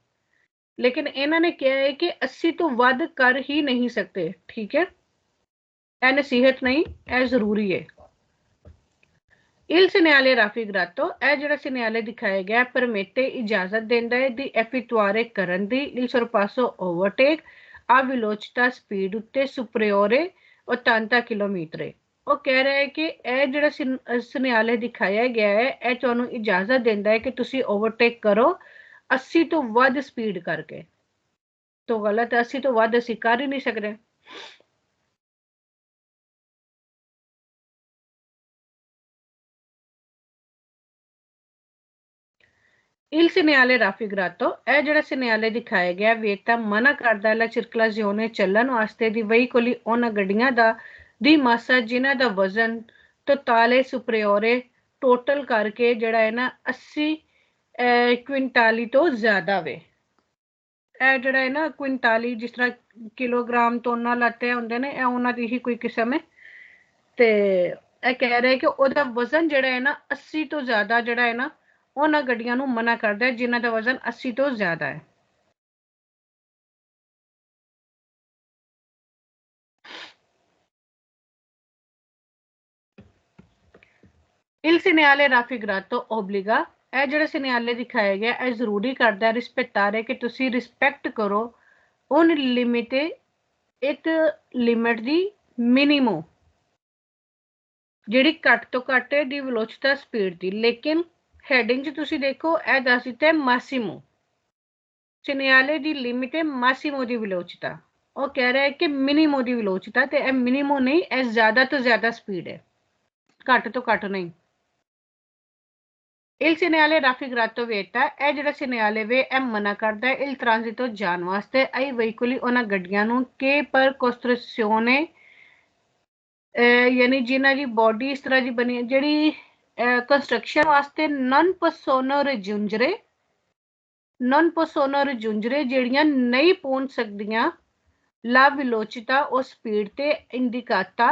S2: ਲੇਕਿਨ ਇਹਨਾਂ ਨੇ ਕਿਹਾ ਹੈ ਕਿ 80 ਤੋਂ ਵੱਧ ਕਰ ਹੀ ਨਹੀਂ ਸਕਦੇ, ਠੀਕ ਹੈ। ਇਹ ਨਸੀਹਤ ਨਹੀਂ, ਇਹ ਜ਼ਰੂਰੀ ਹੈ। Il segnale raffigurato è ਜਿਹੜਾ segnale ਦਿਖਾਇਆ ਗਿਆ permette ਇਜਾਜ਼ਤ ਦਿੰਦਾ ਹੈ ਦੀ effettuare ਕਰਨ ਦੀ il sorpasso overtake a velocità speed ਉੱਤੇ superiore 80 km। ਉਹ ਕਹਿ ਰਿਹਾ ਹੈ ਕਿ ਇਹ ਜਿਹੜਾ segnale ਦਿਖਾਇਆ ਗਿਆ ਹੈ ਇਹ ਤੁਹਾਨੂੰ ਇਜਾਜ਼ਤ ਦਿੰਦਾ ਹੈ ਕਿ ਤੁਸੀਂ overtake ਕਰੋ 80 ਤੋਂ ਵੱਧ ਸਪੀਡ ਕਰਕੇ। ਤਾਂ ਗਲਤ ਹੈ, 80 ਤੋਂ ਵੱਧ ਅਸੀਂ ਕਰ ਹੀ ਨਹੀਂ ਸਕਦੇ। Il segnale raffigurato è ਜਿਹੜਾ segnale ਦਿਖਾਇਆ ਗਿਆ ਵੇਤਾ ਮਨਾ ਕਰਦਾ ਹੈ circolazione ਚੱਲਣ ਵਾਸਤੇ ਦੀ veicoli ਉਹਨਾਂ ਗੱਡੀਆਂ ਦਾ ਦੀ ਮਾਸਾ ਜਿਨ੍ਹਾਂ ਦਾ ਵਜ਼ਨ totale superiore ਟੋਟਲ ਕਰਕੇ ਜਿਹੜਾ ਹੈ ਨਾ 80 ਕੁਇੰਟਾਲੀ ਤੋਂ ਜ਼ਿਆਦਾ ਵੇ। ਇਹ ਜਿਹੜਾ ਹੈ ਨਾ ਕੁਇੰਟਾਲੀ ਜਿਸ ਤਰ੍ਹਾਂ ਕਿਲੋਗ੍ਰਾਮ ਤੋਨਾ ਲਾਤੇ ਹੁੰਦੇ ਨੇ, ਇਹ ਉਹਨਾਂ ਦੀ ਹੀ ਕੋਈ ਕਿਸਮ ਹੈ। ਤੇ ਇਹ ਕਹਿ ਰਿਹਾ ਕਿ ਉਹਦਾ ਵਜ਼ਨ ਜਿਹੜਾ ਹੈ ਨਾ 80 ਤੋਂ ਜ਼ਿਆਦਾ ਜਿਹੜਾ ਹੈ ਨਾ ਉਹਨਾਂ ਗੱਡੀਆਂ ਨੂੰ ਮਨਾ ਕਰਦਾ ਹੈ ਜਿਨ੍ਹਾਂ ਦਾ ਵਜ਼ਨ 80 ਤੋਂ ਜ਼ਿਆਦਾ ਹੈ। Il segnale raffigurato obbliga ਇਹ ਜਿਹੜਾ segnale ਦਿਖਾਇਆ ਗਿਆ ਇਹ ਜ਼ਰੂਰੀ ਕਰਦਾ ਹੈ ਰਿਸਪੈਕਟਾਰੇ ਕਿ ਤੁਸੀਂ ਰਿਸਪੈਕਟ ਕਰੋ ਉਨ ਲਿਮਿਟੇ ਇੱਕ ਲਿਮਿਟ ਦੀ ਮਿਨੀਮਮ ਜਿਹੜੀ ਘੱਟ ਤੋਂ ਘੱਟ ਦੀ ਵੈਲੋਸਿਟੀ ਸਪੀਡ ਦੀ। ਲੇਕਿਨ ਹੈਡਿੰਗ 'ਚ ਤੁਸੀਂ ਦੇਖੋ ਇਹ ਦੱਸ ਦਿੱਤਾ ਹੈ ਮਾਸੀਮੋ segnale ਦੀ ਲਿਮਿਟ ਹੈ ਮਾਸੀਮੋ ਦੀ ਵੈਲੋਸਿਟੀ। ਉਹ ਕਹਿ ਰਿਹਾ ਹੈ ਕਿ ਮਿਨੀਮੋ ਦੀ ਵੈਲੋਸਿਟੀ, ਤੇ ਇਹ ਮਿਨੀਮੋ ਨਹੀਂ, ਇਹ ਜ਼ਿਆਦਾ ਤੋਂ ਜ਼ਿਆਦਾ ਸਪੀਡ ਹੈ, ਘੱਟ ਤੋਂ ਘੱਟ ਨਹੀਂ। Il segnale raffigurato vieta è ਜਿਹੜਾ segnale ਵੇ ਇਹ ਮਨਾ ਕਰਦਾ ਹੈ il transito ਜਾਣ ਵਾਸਤੇ ai veicoli ਉਹਨਾਂ ਗੱਡੀਆਂ ਨੂੰ che per costruzione ਯਾਨੀ ਜਿਨ੍ਹਾਂ ਦੀ ਬੋਡੀ ਇਸ ਤਰ੍ਹਾਂ ਦੀ ਬਣੀ ਜਿਹੜੀ ਕੰਸਟਰਕਸ਼ਨ ਵਾਸਤੇ non possono raggiungere ਜਿਹੜੀਆਂ ਨਹੀਂ ਪਹੁੰਚ ਸਕਦੀਆਂ la velocità ਉਹ ਸਪੀਡ ਤੇ indicata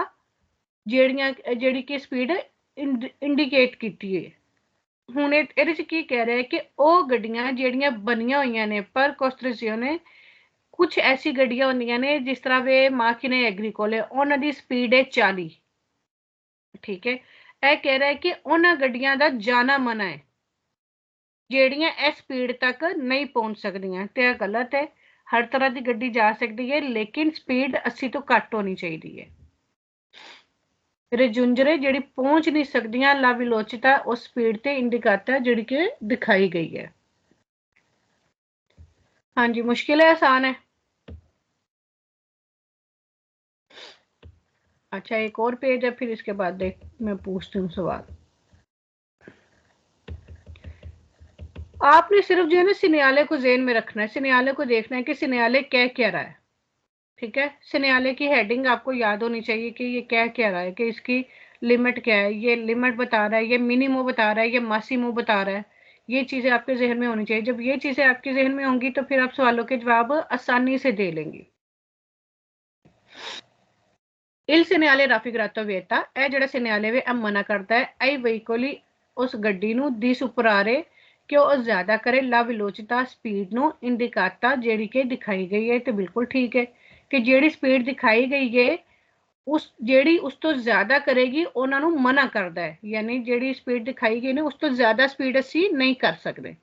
S2: ਜਿਹੜੀ ਕਿ ਸਪੀਡ ਇੰਡੀਕੇਟ ਕੀਤੀ ਹੈ। ਹੁਣ ਇਹਦੇ 'ਚ ਕੀ ਕਹਿ ਰਿਹਾ ਕਿ ਉਹ ਗੱਡੀਆਂ ਜਿਹੜੀਆਂ ਬਣੀਆਂ ਹੋਈਆਂ ਨੇ ਪਰ ਕੋਸਟ੍ਰੇਸ਼ੀਓਨੇ ਕੁਛ ਐਸੀ ਗੱਡੀਆਂ ਹੁੰਦੀਆਂ ਨੇ ਜਿਸ ਤਰ੍ਹਾਂ ਵੇ ਮਾਕੀਨੇ ਐਗਰੀਕੋਲੇ ਉਹਨਾਂ ਦੀ ਸਪੀਡ ਹੈ 40, ਠੀਕ ਹੈ। ਇਹ ਕਹਿ ਰਿਹਾ ਕਿ ਉਹਨਾਂ ਗੱਡੀਆਂ ਦਾ ਜਾਣਾ ਮਨਾ ਹੈ ਜਿਹੜੀਆਂ ਇਸ ਸਪੀਡ ਤੱਕ ਨਹੀਂ ਪਹੁੰਚ ਸਕਦੀਆਂ, ਤੇ ਇਹ ਗਲਤ ਹੈ। ਹਰ ਤਰ੍ਹਾਂ ਦੀ ਗੱਡੀ ਜਾ ਸਕਦੀ ਹੈ ਲੇਕਿਨ ਸਪੀਡ 80 ਤੋਂ ਘੱਟ ਹੋਣੀ ਚਾਹੀਦੀ ਹੈ। ਰਜੁੰਜਰੇ ਜਿਹੜੀ ਪਹੁੰਚ ਨਹੀਂ ਸਕਦੀਆਂ ਲਾ ਵਿਲੋਚਿਤਾ ਉਸ ਸਪੀਡ ਤੇ ਇੰਡੀਕਾਤਾ ਜਿਹੜੀ ਕਿ ਦਿਖਾਈ ਗਈ ਹੈ। ਹਾਂਜੀ, ਮੁਸ਼ਕਿਲ है आसान है? अच्छा, एक और पेज है, फिर इसके बाद मैं पूछती हूँ सवाल। आपने सिर्फ जो है ना सिन्याले को ज़हन में रखना है, सिन्याले को देखना है कि सिन्याले कह क्या रहा है, ठीक है। सिन्याले की हेडिंग आपको याद होनी चाहिए कि ये कह क्या रहा है, कि इसकी लिमिट क्या है, ये लिमिट बता रहा है, ये मिनिमो बता रहा है, ये मासिमो बता रहा है। ये चीज़ें आपके जहन में होनी चाहिए। जब ये चीज़ें आपके जहन में होंगी तो फिर आप सवालों के जवाब आसानी से दे लेंगे। Il segnale raffigurato vieta è ਜਿਹੜਾ segnale ਵੇ ਮਨਾ ਕਰਦਾ ਹੈ ai veicoli ਉਸ ਗੱਡੀ ਨੂੰ di superare ਕਿ ਉਹ ਜ਼ਿਆਦਾ ਕਰੇ la velocità ਸਪੀਡ ਨੂੰ ਇੰਡੀਕਾਤਾ ਜਿਹੜੀ ਕਿ ਦਿਖਾਈ ਗਈ ਹੈ। ਤੇ ਬਿਲਕੁਲ ਠੀਕ ਹੈ ਕਿ ਜਿਹੜੀ ਸਪੀਡ ਦਿਖਾਈ ਗਈ ਹੈ ਜਿਹੜੀ ਉਸ ਤੋਂ ਜ਼ਿਆਦਾ ਕਰੇਗੀ ਉਹਨਾਂ ਨੂੰ ਮਨਾ ਕਰਦਾ ਹੈ, ਯਾਨੀ ਜਿਹੜੀ ਸਪੀਡ ਦਿਖਾਈ ਗਈ ਨੇ ਉਸ ਤੋਂ ਜ਼ਿਆਦਾ ਸਪੀਡ ਅਸੀਂ ਨਹੀਂ ਕਰ ਸਕਦੇ।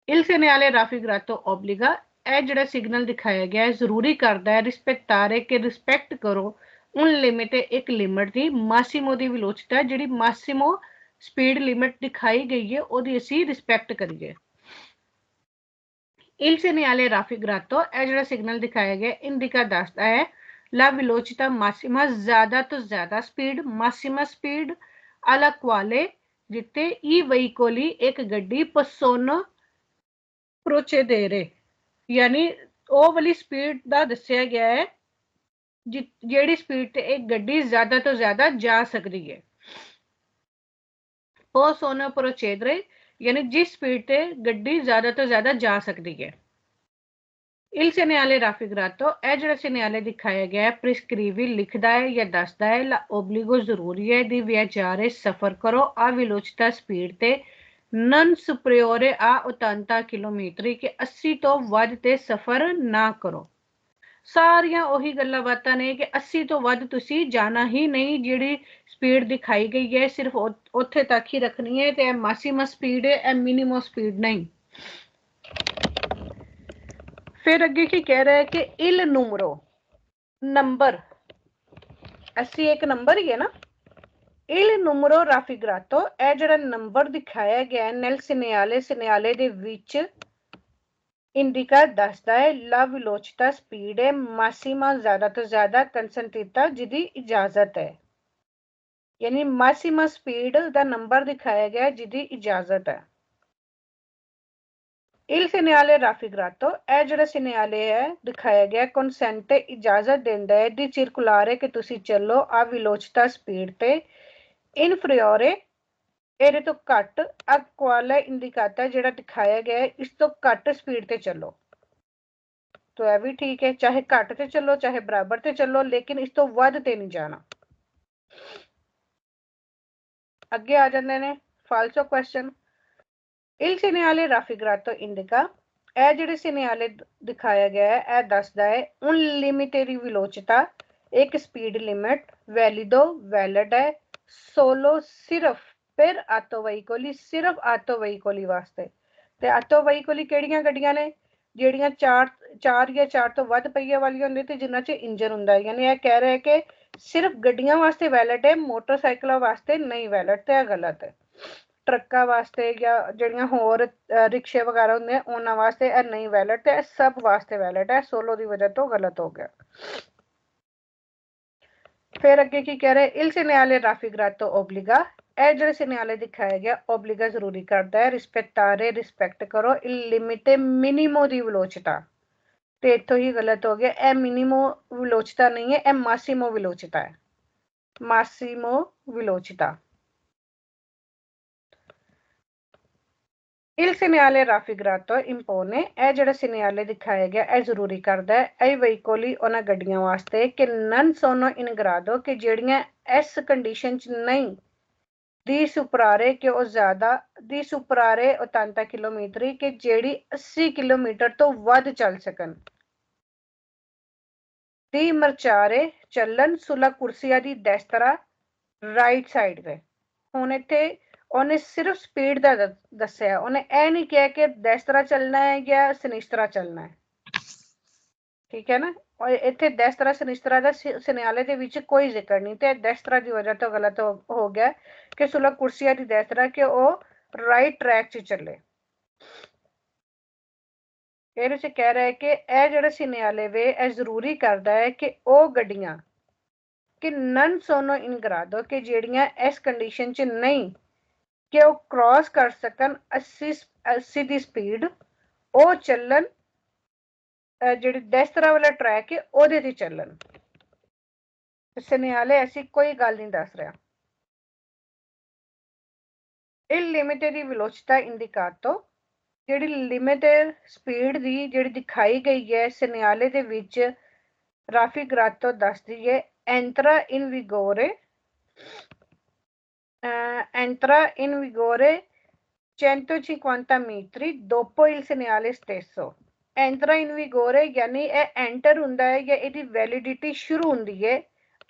S2: Il segnale raffigurato obbliga ਇਹ ਜਿਹੜਾ ਸਿਗਨਲ ਦਿਖਾਇਆ ਗਿਆ ਹੈ ਜ਼ਰੂਰੀ ਕਰਦਾ ਹੈ ਰਿਸਪੈਕਟਾਰੇ ਕਿ ਰਿਸਪੈਕਟ ਕਰੋ ਉਨ ਲਿਮਿਟ ਇੱਕ ਲਿਮਿਟ ਦੀ ਮਾਸੀਮੋ ਦੀ ਵਿਲੋਚਿਤਾ ਜਿਹੜੀ ਮਾਸੀਮੋ ਸਪੀਡ ਲਿਮਿਟ ਦਿਖਾਈ ਗਈ ਹੈ ਉਹਦੀ ਅਸੀਂ ਰਿਸਪੈਕਟ ਕਰੀਏ। Il segnale raffigurato ਇਹ ਜਿਹੜਾ ਸਿਗਨਲ ਦਿਖਾਇਆ ਗਿਆ ਇੰਡੀਕਾ ਦੱਸਦਾ ਹੈ ਲਾ ਵਿਲੋਚਿਤਾ ਮਾਸੀਮਾ ਜ਼ਿਆਦਾ ਤੋਂ ਜ਼ਿਆਦਾ ਸਪੀਡ ਮਾਸੀਮਾ ਸਪੀਡ alla quale ਜਿੱਤੇ ਈ ਵਹੀਕੋਲੀ ਇੱਕ ਗੱਡੀ ਪਸੋਨੋ ਪ੍ਰੋਚੇਦੇਰੇ ਯਾਨੀ ਉਹ ਵਾਲੀ ਸਪੀਡ ਦਾ ਦੱਸਿਆ ਗਿਆ ਹੈ ਜਿਹੜੀ ਸਪੀਡ ਤੇ ਇੱਕ ਗੱਡੀ ਜ਼ਿਆਦਾ ਤੋਂ ਜ਼ਿਆਦਾ ਜਾ ਸਕਦੀ ਹੈ। ਪਸੋਨੋ ਪ੍ਰੋਚੇਦਰੇ ਯਾਨੀ ਜਿਸ ਸਪੀਡ ਤੇ ਗੱਡੀ ਜ਼ਿਆਦਾ ਤੋਂ ਜ਼ਿਆਦਾ ਜਾ ਸਕਦੀ ਹੈ। Il segnale raffigurato ਇਹ ਜਿਹੜਾ ਸਿਗਨਲ ਦਿਖਾਇਆ ਗਿਆ ਹੈ ਪ੍ਰਿਸਕ੍ਰੀਵੀ ਲਿਖਦਾ ਹੈ ਜਾਂ ਦੱਸਦਾ ਹੈ ਲਾ ਓਬਲੀਗੋ ਜ਼ਰੂਰੀ ਹੈ ਦੀ ਵਿਆਜਾਰੇ ਸਫ਼ਰ ਕਰੋ ਆ ਵਿਲੋਚਿਤਾ ਸਪੀਡ ਤੇ ਨਨ ਸੁਪਰੀਓਰੇ ਆ 80 ਕਿਲੋਮੀਟਰ ਕਿ 80 ਤੋਂ ਵੱਧ ਤੇ ਸਫ਼ਰ ਨਾ ਕਰੋ। ਸਾਰੀਆਂ ਉਹੀ ਗੱਲਾਂ ਬਾਤਾਂ ਨੇ ਕਿ 80 ਤੋਂ ਵੱਧ ਤੁਸੀਂ ਜਾਣਾ ਹੀ ਨਹੀਂ, ਜਿਹੜੀ ਸਪੀਡ ਦਿਖਾਈ ਗਈ ਹੈ ਸਿਰਫ ਉੱਥੇ ਤੱਕ ਹੀ ਰੱਖਣੀ ਹੈ ਤੇ ਇਹ ਮਾਸੀਮਮ ਸਪੀਡ ਹੈ, ਇਹ ਮਿਨੀਮਮ ਸਪੀਡ ਨਹੀਂ। ਫਿਰ ਅੱਗੇ ਕੀ ਕਹਿ ਰਿਹਾ ਹੈ ਕਿ ਇਲ ਨੂਮਰੋ ਨੰਬਰ 80 ਇੱਕ ਨੰਬਰ ਹੀ ਹੈ ਨਾ। ਇਲ ਨੂਮਰੋ ਰਾਫਿਗਰਾਤੋ ਇਹ ਜਿਹੜਾ ਨੰਬਰ ਦਿਖਾਇਆ ਗਿਆ ਨੈਲ ਸਿਨਿਆਲੇ ਦੇ ਵਿੱਚ ਇੰਡੀਕਾ ਦੱਸਦਾ ਹੈ ਲਾ ਵਿਲੋਚਿਤਾ ਸਪੀਡ ਹੈ ਮਾਸੀਮਾ ਜ਼ਿਆਦਾ ਤੋਂ ਜ਼ਿਆਦਾ ਕੰਸੈਂਟ੍ਰੇਟਾ ਜਿਹਦੀ ਇਜਾਜ਼ਤ ਹੈ ਯਾਨੀ ਮਾਸੀਮਾ ਸਪੀਡ ਦਾ ਨੰਬਰ ਦਿਖਾਇਆ ਗਿਆ ਜਿਹਦੀ ਇਜਾਜ਼ਤ ਹੈ। Il segnale raffigurato ਇਹ ਜਿਹੜਾ ਸਿਨਿਆਲੇ ਹੈ ਦਿਖਾਇਆ ਗਿਆ ਕੰਸੈਂਟ ਇਜਾਜ਼ਤ ਦਿੰਦਾ ਹੈ ਦੀ ਸਰਕੂਲਾਰੇ ਕਿ ਤੁਸੀਂ ਚੱਲੋ ਆ ਵਿਲੋਚਿਤਾ ਸਪੀਡ ਤੇ ਇਨਫਰੀਓਰੇ ਇਹਦੇ ਤੋਂ ਘੱਟ ਅਕੁਆਲਾ ਇੰਡੀਕਾਤਾ ਜਿਹੜਾ ਦਿਖਾਇਆ ਗਿਆ ਇਸ ਤੋਂ ਘੱਟ ਸਪੀਡ ਤੇ ਚੱਲੋ। तो ਇਹ ਵੀ ਠੀਕ ਹੈ, ਚਾਹੇ ਘੱਟ ਤੇ ਚੱਲੋ ਚਾਹੇ ਬਰਾਬਰ ਤੇ ਚੱਲੋ ਲੇਕਿਨ ਇਸ ਤੋਂ ਵੱਧ ਤੇ ਨਹੀਂ ਜਾਣਾ। ਅੱਗੇ ਆ ਜਾਂਦੇ ਨੇ ਫਾਲਸੋ question. Il segnale raffigurato indica ਇਹ ਜਿਹੜੇ ਸਿਨਿਆਲੇ ਦਿਖਾਇਆ ਗਿਆ ਹੈ ਇਹ ਦੱਸਦਾ ਹੈ un limite di velocità ਇੱਕ ਸਪੀਡ ਲਿਮਿਟ ਵੈਲਿਡੋ ਵੈਲਿਡ ਹੈ ਸੋਲੋ ਸਿਰਫ ਫਿਰ ਆਟੋ ਵਹੀਕੋਲੀ ਸਿਰਫ ਆਟੋ ਵਹੀਕੋਲੀ ਵਾਸਤੇ। ਤੇ ਆਟੋ ਵਹੀਕੋਲੀ ਕਿਹੜੀਆਂ ਗੱਡੀਆਂ ਨੇ ਜਿਹੜੀਆਂ ਚਾਰ ਜਾਂ 4 ਤੋਂ ਵੱਧ ਪਹੀਆਂ ਵਾਲੀਆਂ ਹੁੰਦੀਆਂ ਤੇ ਜਿਨ੍ਹਾਂ 'ਚ ਇੰਜਨ ਹੁੰਦਾ ਹੈ। ਯਾਨੀ ਇਹ ਕਹਿ ਰਿਹਾ ਕਿ ਸਿਰਫ ਗੱਡੀਆਂ ਵਾਸਤੇ ਵੈਲਿਡ ਹੈ ਮੋਟਰਸਾਈਕਲਾਂ ਵਾਸਤੇ ਨਹੀਂ ਵੈਲਿਡ ਤੇ ਇਹ ਗਲਤ ਹੈ। ਟਰੱਕਾਂ ਵਾਸਤੇ ਜਾਂ ਜਿਹੜੀਆਂ ਹੋਰ ਰਿਕਸ਼ੇ ਵਗੈਰਾ ਹੁੰਦੇ ਆ ਉਹਨਾਂ ਵਾਸਤੇ ਇਹ ਨਹੀਂ ਵੈਲਿਡ ਤੇ ਇਹ ਸਭ ਵਾਸਤੇ ਵੈਲਿਡ ਹੈ। ਸੋਲੋ ਦੀ ਵਜ੍ਹਾ ਤੋਂ ਗਲਤ ਹੋ ਗਿਆ। ਫਿਰ ਅੱਗੇ ਕੀ ਕਹਿ ਰਹੇ il segnale raffigurato obbliga ਇਹ ਜਿਹੜੇ ਸਿਨਿਆਲੇ ਦਿਖਾਇਆ ਗਿਆ ਓਬਲੀਗਾ ਜ਼ਰੂਰੀ ਕਰਦਾ ਹੈ ਰਿਸਪੈਕਟਾਰੇ ਰਿਸਪੈਕਟ ਕਰੋ il limite minimo di velocità ਤੇ ਇੱਥੋਂ ਹੀ ਗਲਤ ਹੋ ਗਿਆ। ਇਹ ਮਿਨੀਮੋ ਵਿਲੋਚਿਤਾ ਨਹੀਂ ਹੈ ਇਹ ਮਾਸੀਮੋ ਵਿਲੋਚਿਤਾ ਹੈ ਮਾਸੀਮੋ ਵਿਲੋਚਿਤਾ। Il segnale raffigurato impone ਇਹ ਜਿਹੜਾ ਸਿਨਿਆਲੇ ਦਿਖਾਇਆ ਗਿਆ ਇਹ ਜ਼ਰੂਰੀ ਕਰਦਾ ਹੈ ਇਹ ਵਹੀਕੋਲੀ ਉਹਨਾਂ ਗੱਡੀਆਂ ਵਾਸਤੇ ਕਿ ਨਨ ਸੋਨੋ ਇਨ ਗਰਾਦੋ ਕਿ ਜਿਹੜੀਆਂ ਇਸ ਕੰਡੀਸ਼ਨ 'ਚ ਨਹੀਂ ਦੀ ਸੁਪਰਾਰੇ ਕਿ ਉਹ ਜ਼ਿਆਦਾ ਦੀ ਸੁਪਰਾਰੇ 80 ਕਿਲੋਮੀਟਰ ਕਿ ਜਿਹੜੀ 80 ਕਿਲੋਮੀਟਰ ਤੋਂ ਵੱਧ ਚੱਲ ਸਕਣ। ਦੀ ਮਰਚਾਰੇ ਚੱਲਣ ਸੁਲਾ ਕੁਰਸੀਆਂ ਦੀ ਦੈਸਤਰਾ ਰਾਈਟ ਸਾਈਡ ਤੇ। ਹੁਣ ਇੱਥੇ ਉਹਨੇ ਸਿਰਫ ਸਪੀਡ ਦਾ ਦੱਸਿਆ, ਉਹਨੇ ਇਹ ਨਹੀਂ ਕਿਹਾ ਕਿ ਦੈਸਤਰਾ ਚੱਲਣਾ ਹੈ ਜਾਂ ਸਨਿਸਤਰਾ ਚੱਲਣਾ ਹੈ। ਠੀਕ ਹੈ ਨਾ, ਇੱਥੇ ਦੈਸਤਰਾ ਸਨਿਸਤਰਾ ਦਾ ਸਿਨਿਆਲੇ ਦੇ ਵਿੱਚ ਕੋਈ ਜ਼ਿਕਰ ਨਹੀਂ ਤੇ ਦੈਸਤਰਾ ਦੀ ਵਜ੍ਹਾ ਤੋਂ ਗਲਤ ਹੋ ਗਿਆ ਕਿ ਸੁਲਗ ਕੁਰਸੀਆਂ ਦੀ ਦੈਸਤਰਾ ਕਿ ਉਹ ਰਾਈਟ ਟਰੈਕ 'ਚ ਚੱਲੇ। ਇਹਦੇ 'ਚ ਕਹਿ ਰਿਹਾ ਹੈ ਕਿ ਇਹ ਜਿਹੜਾ ਸਿਨਿਆਲੇ ਵੇ ਇਹ ਜ਼ਰੂਰੀ ਕਰਦਾ ਹੈ ਕਿ ਉਹ ਗੱਡੀਆਂ ਕਿ ਨਨ ਸੋਨੋ ਇਨ ਗਰਾਦੋ ਕਿ ਜਿਹੜੀਆਂ ਇਸ ਕੰਡੀਸ਼ਨ 'ਚ ਨਹੀਂ ਕਿ ਉਹ ਕ੍ਰਾਸ ਕਰ ਸਕਣ 80 ਦੀ ਸਪੀਡ ਉਹ ਚੱਲਣ ਜਿਹੜੀ ਦੈਸਤਰਾ ਵਾਲਾ ਟਰੈਕ ਹੈ ਉਹਦੇ ਤੇ ਚੱਲਣ। ਸਿਨਿਆਲੇ ਐਸੀ ਕੋਈ ਗੱਲ ਨਹੀਂ ਦੱਸ ਰਿਹਾ। il limite di velocità indicato ਜਿਹੜੀ ਲਿਮਿਟਡ ਸਪੀਡ ਦੀ ਜਿਹੜੀ ਦਿਖਾਈ ਗਈ ਹੈ ਸਿਨਿਆਲੇ ਦੇ ਵਿੱਚ ਰਾਫਿਗਰਾਤੋ ਦੱਸਦੀ ਹੈ entra in vigore 150 metri dopo il segnale stesso। entra in vigore यानी ਇਹ एंटर ਹੁੰਦਾ ਹੈ ਜਾਂ ਇਹਦੀ ਵੈਲਿਡਿਟੀ ਸ਼ੁਰੂ ਹੁੰਦੀ ਹੈ।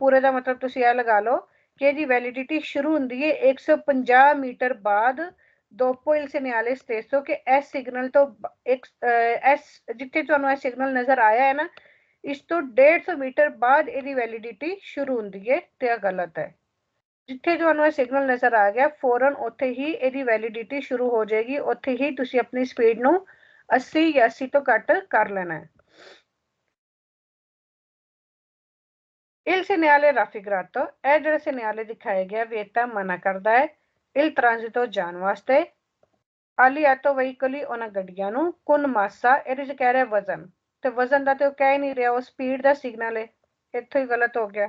S2: ਪੂਰੇ ਦਾ ਮਤਲਬ ਤੁਸੀਂ ਇਹ ਲਗਾ ਲਓ ਕਿ ਇਹਦੀ ਵੈਲਿਡਿਟੀ ਸ਼ੁਰੂ ਹੁੰਦੀ ਹੈ 150 ਮੀਟਰ ਬਾਅਦ ਦੋਪੋ il segnale stesso ਕਿ ਇਹ ਸਿਗਨਲ ਤੋਂ ਜਿੱਥੇ ਤੁਹਾਨੂੰ ਇਹ ਸਿਗਨਲ ਨਜ਼ਰ ਆਇਆ ਹੈ ਨਾ, ਇਸ ਤੋਂ 150 ਮੀਟਰ ਬਾਅਦ ਇਹਦੀ ਵੈਲਿਡਿਟੀ ਸ਼ੁਰੂ ਹੁੰਦੀ ਹੈ, ਤੇ ਇਹ ਗਲਤ ਹੈ। ਜਿੱਥੇ ਤੁਹਾਨੂੰ ਇਹ ਸਿਗਨਲ ਨਜ਼ਰ ਆ ਗਿਆ ਫੌਰਨ ਉੱਥੇ ਹੀ ਇਹਦੀ ਵੈਲਿਡਿਟੀ ਸ਼ੁਰੂ ਹੋ ਜਾਏਗੀ, ਉੱਥੇ ਹੀ ਤੁਸੀਂ ਆਪਣੀ ਸਪੀਡ ਨੂੰ 80 ਜਾਂ 80 ਤੋਂ ਘੱਟ ਕਰ ਲੈਣਾ ਹੈ। il segnale raffigurato ਇਹ ਜਿਹੜਾ segnale ਦਿਖਾਇਆ ਗਿਆ ਵਿeta ਮਨਾ ਕਰਦਾ ਹੈ il transito ਜਾਣ ਵਾਸਤੇ, aliato veicoli ਉਹਨਾਂ ਗੱਡੀਆਂ ਨੂੰ, con massa ਇਹਦੇ ਚ ਕਹਿ ਰਿਹਾ ਵਜ਼ਨ, ਤੇ ਵਜ਼ਨ ਦਾ ਤੇ ਉਹ ਕਹਿ ਨਹੀਂ ਰਿਹਾ, ਉਹ ਸਪੀਡ ਦਾ ਸਿਗਨਲ ਹੈ, ਇੱਥੋਂ ਹੀ ਗਲਤ ਹੋ ਗਿਆ।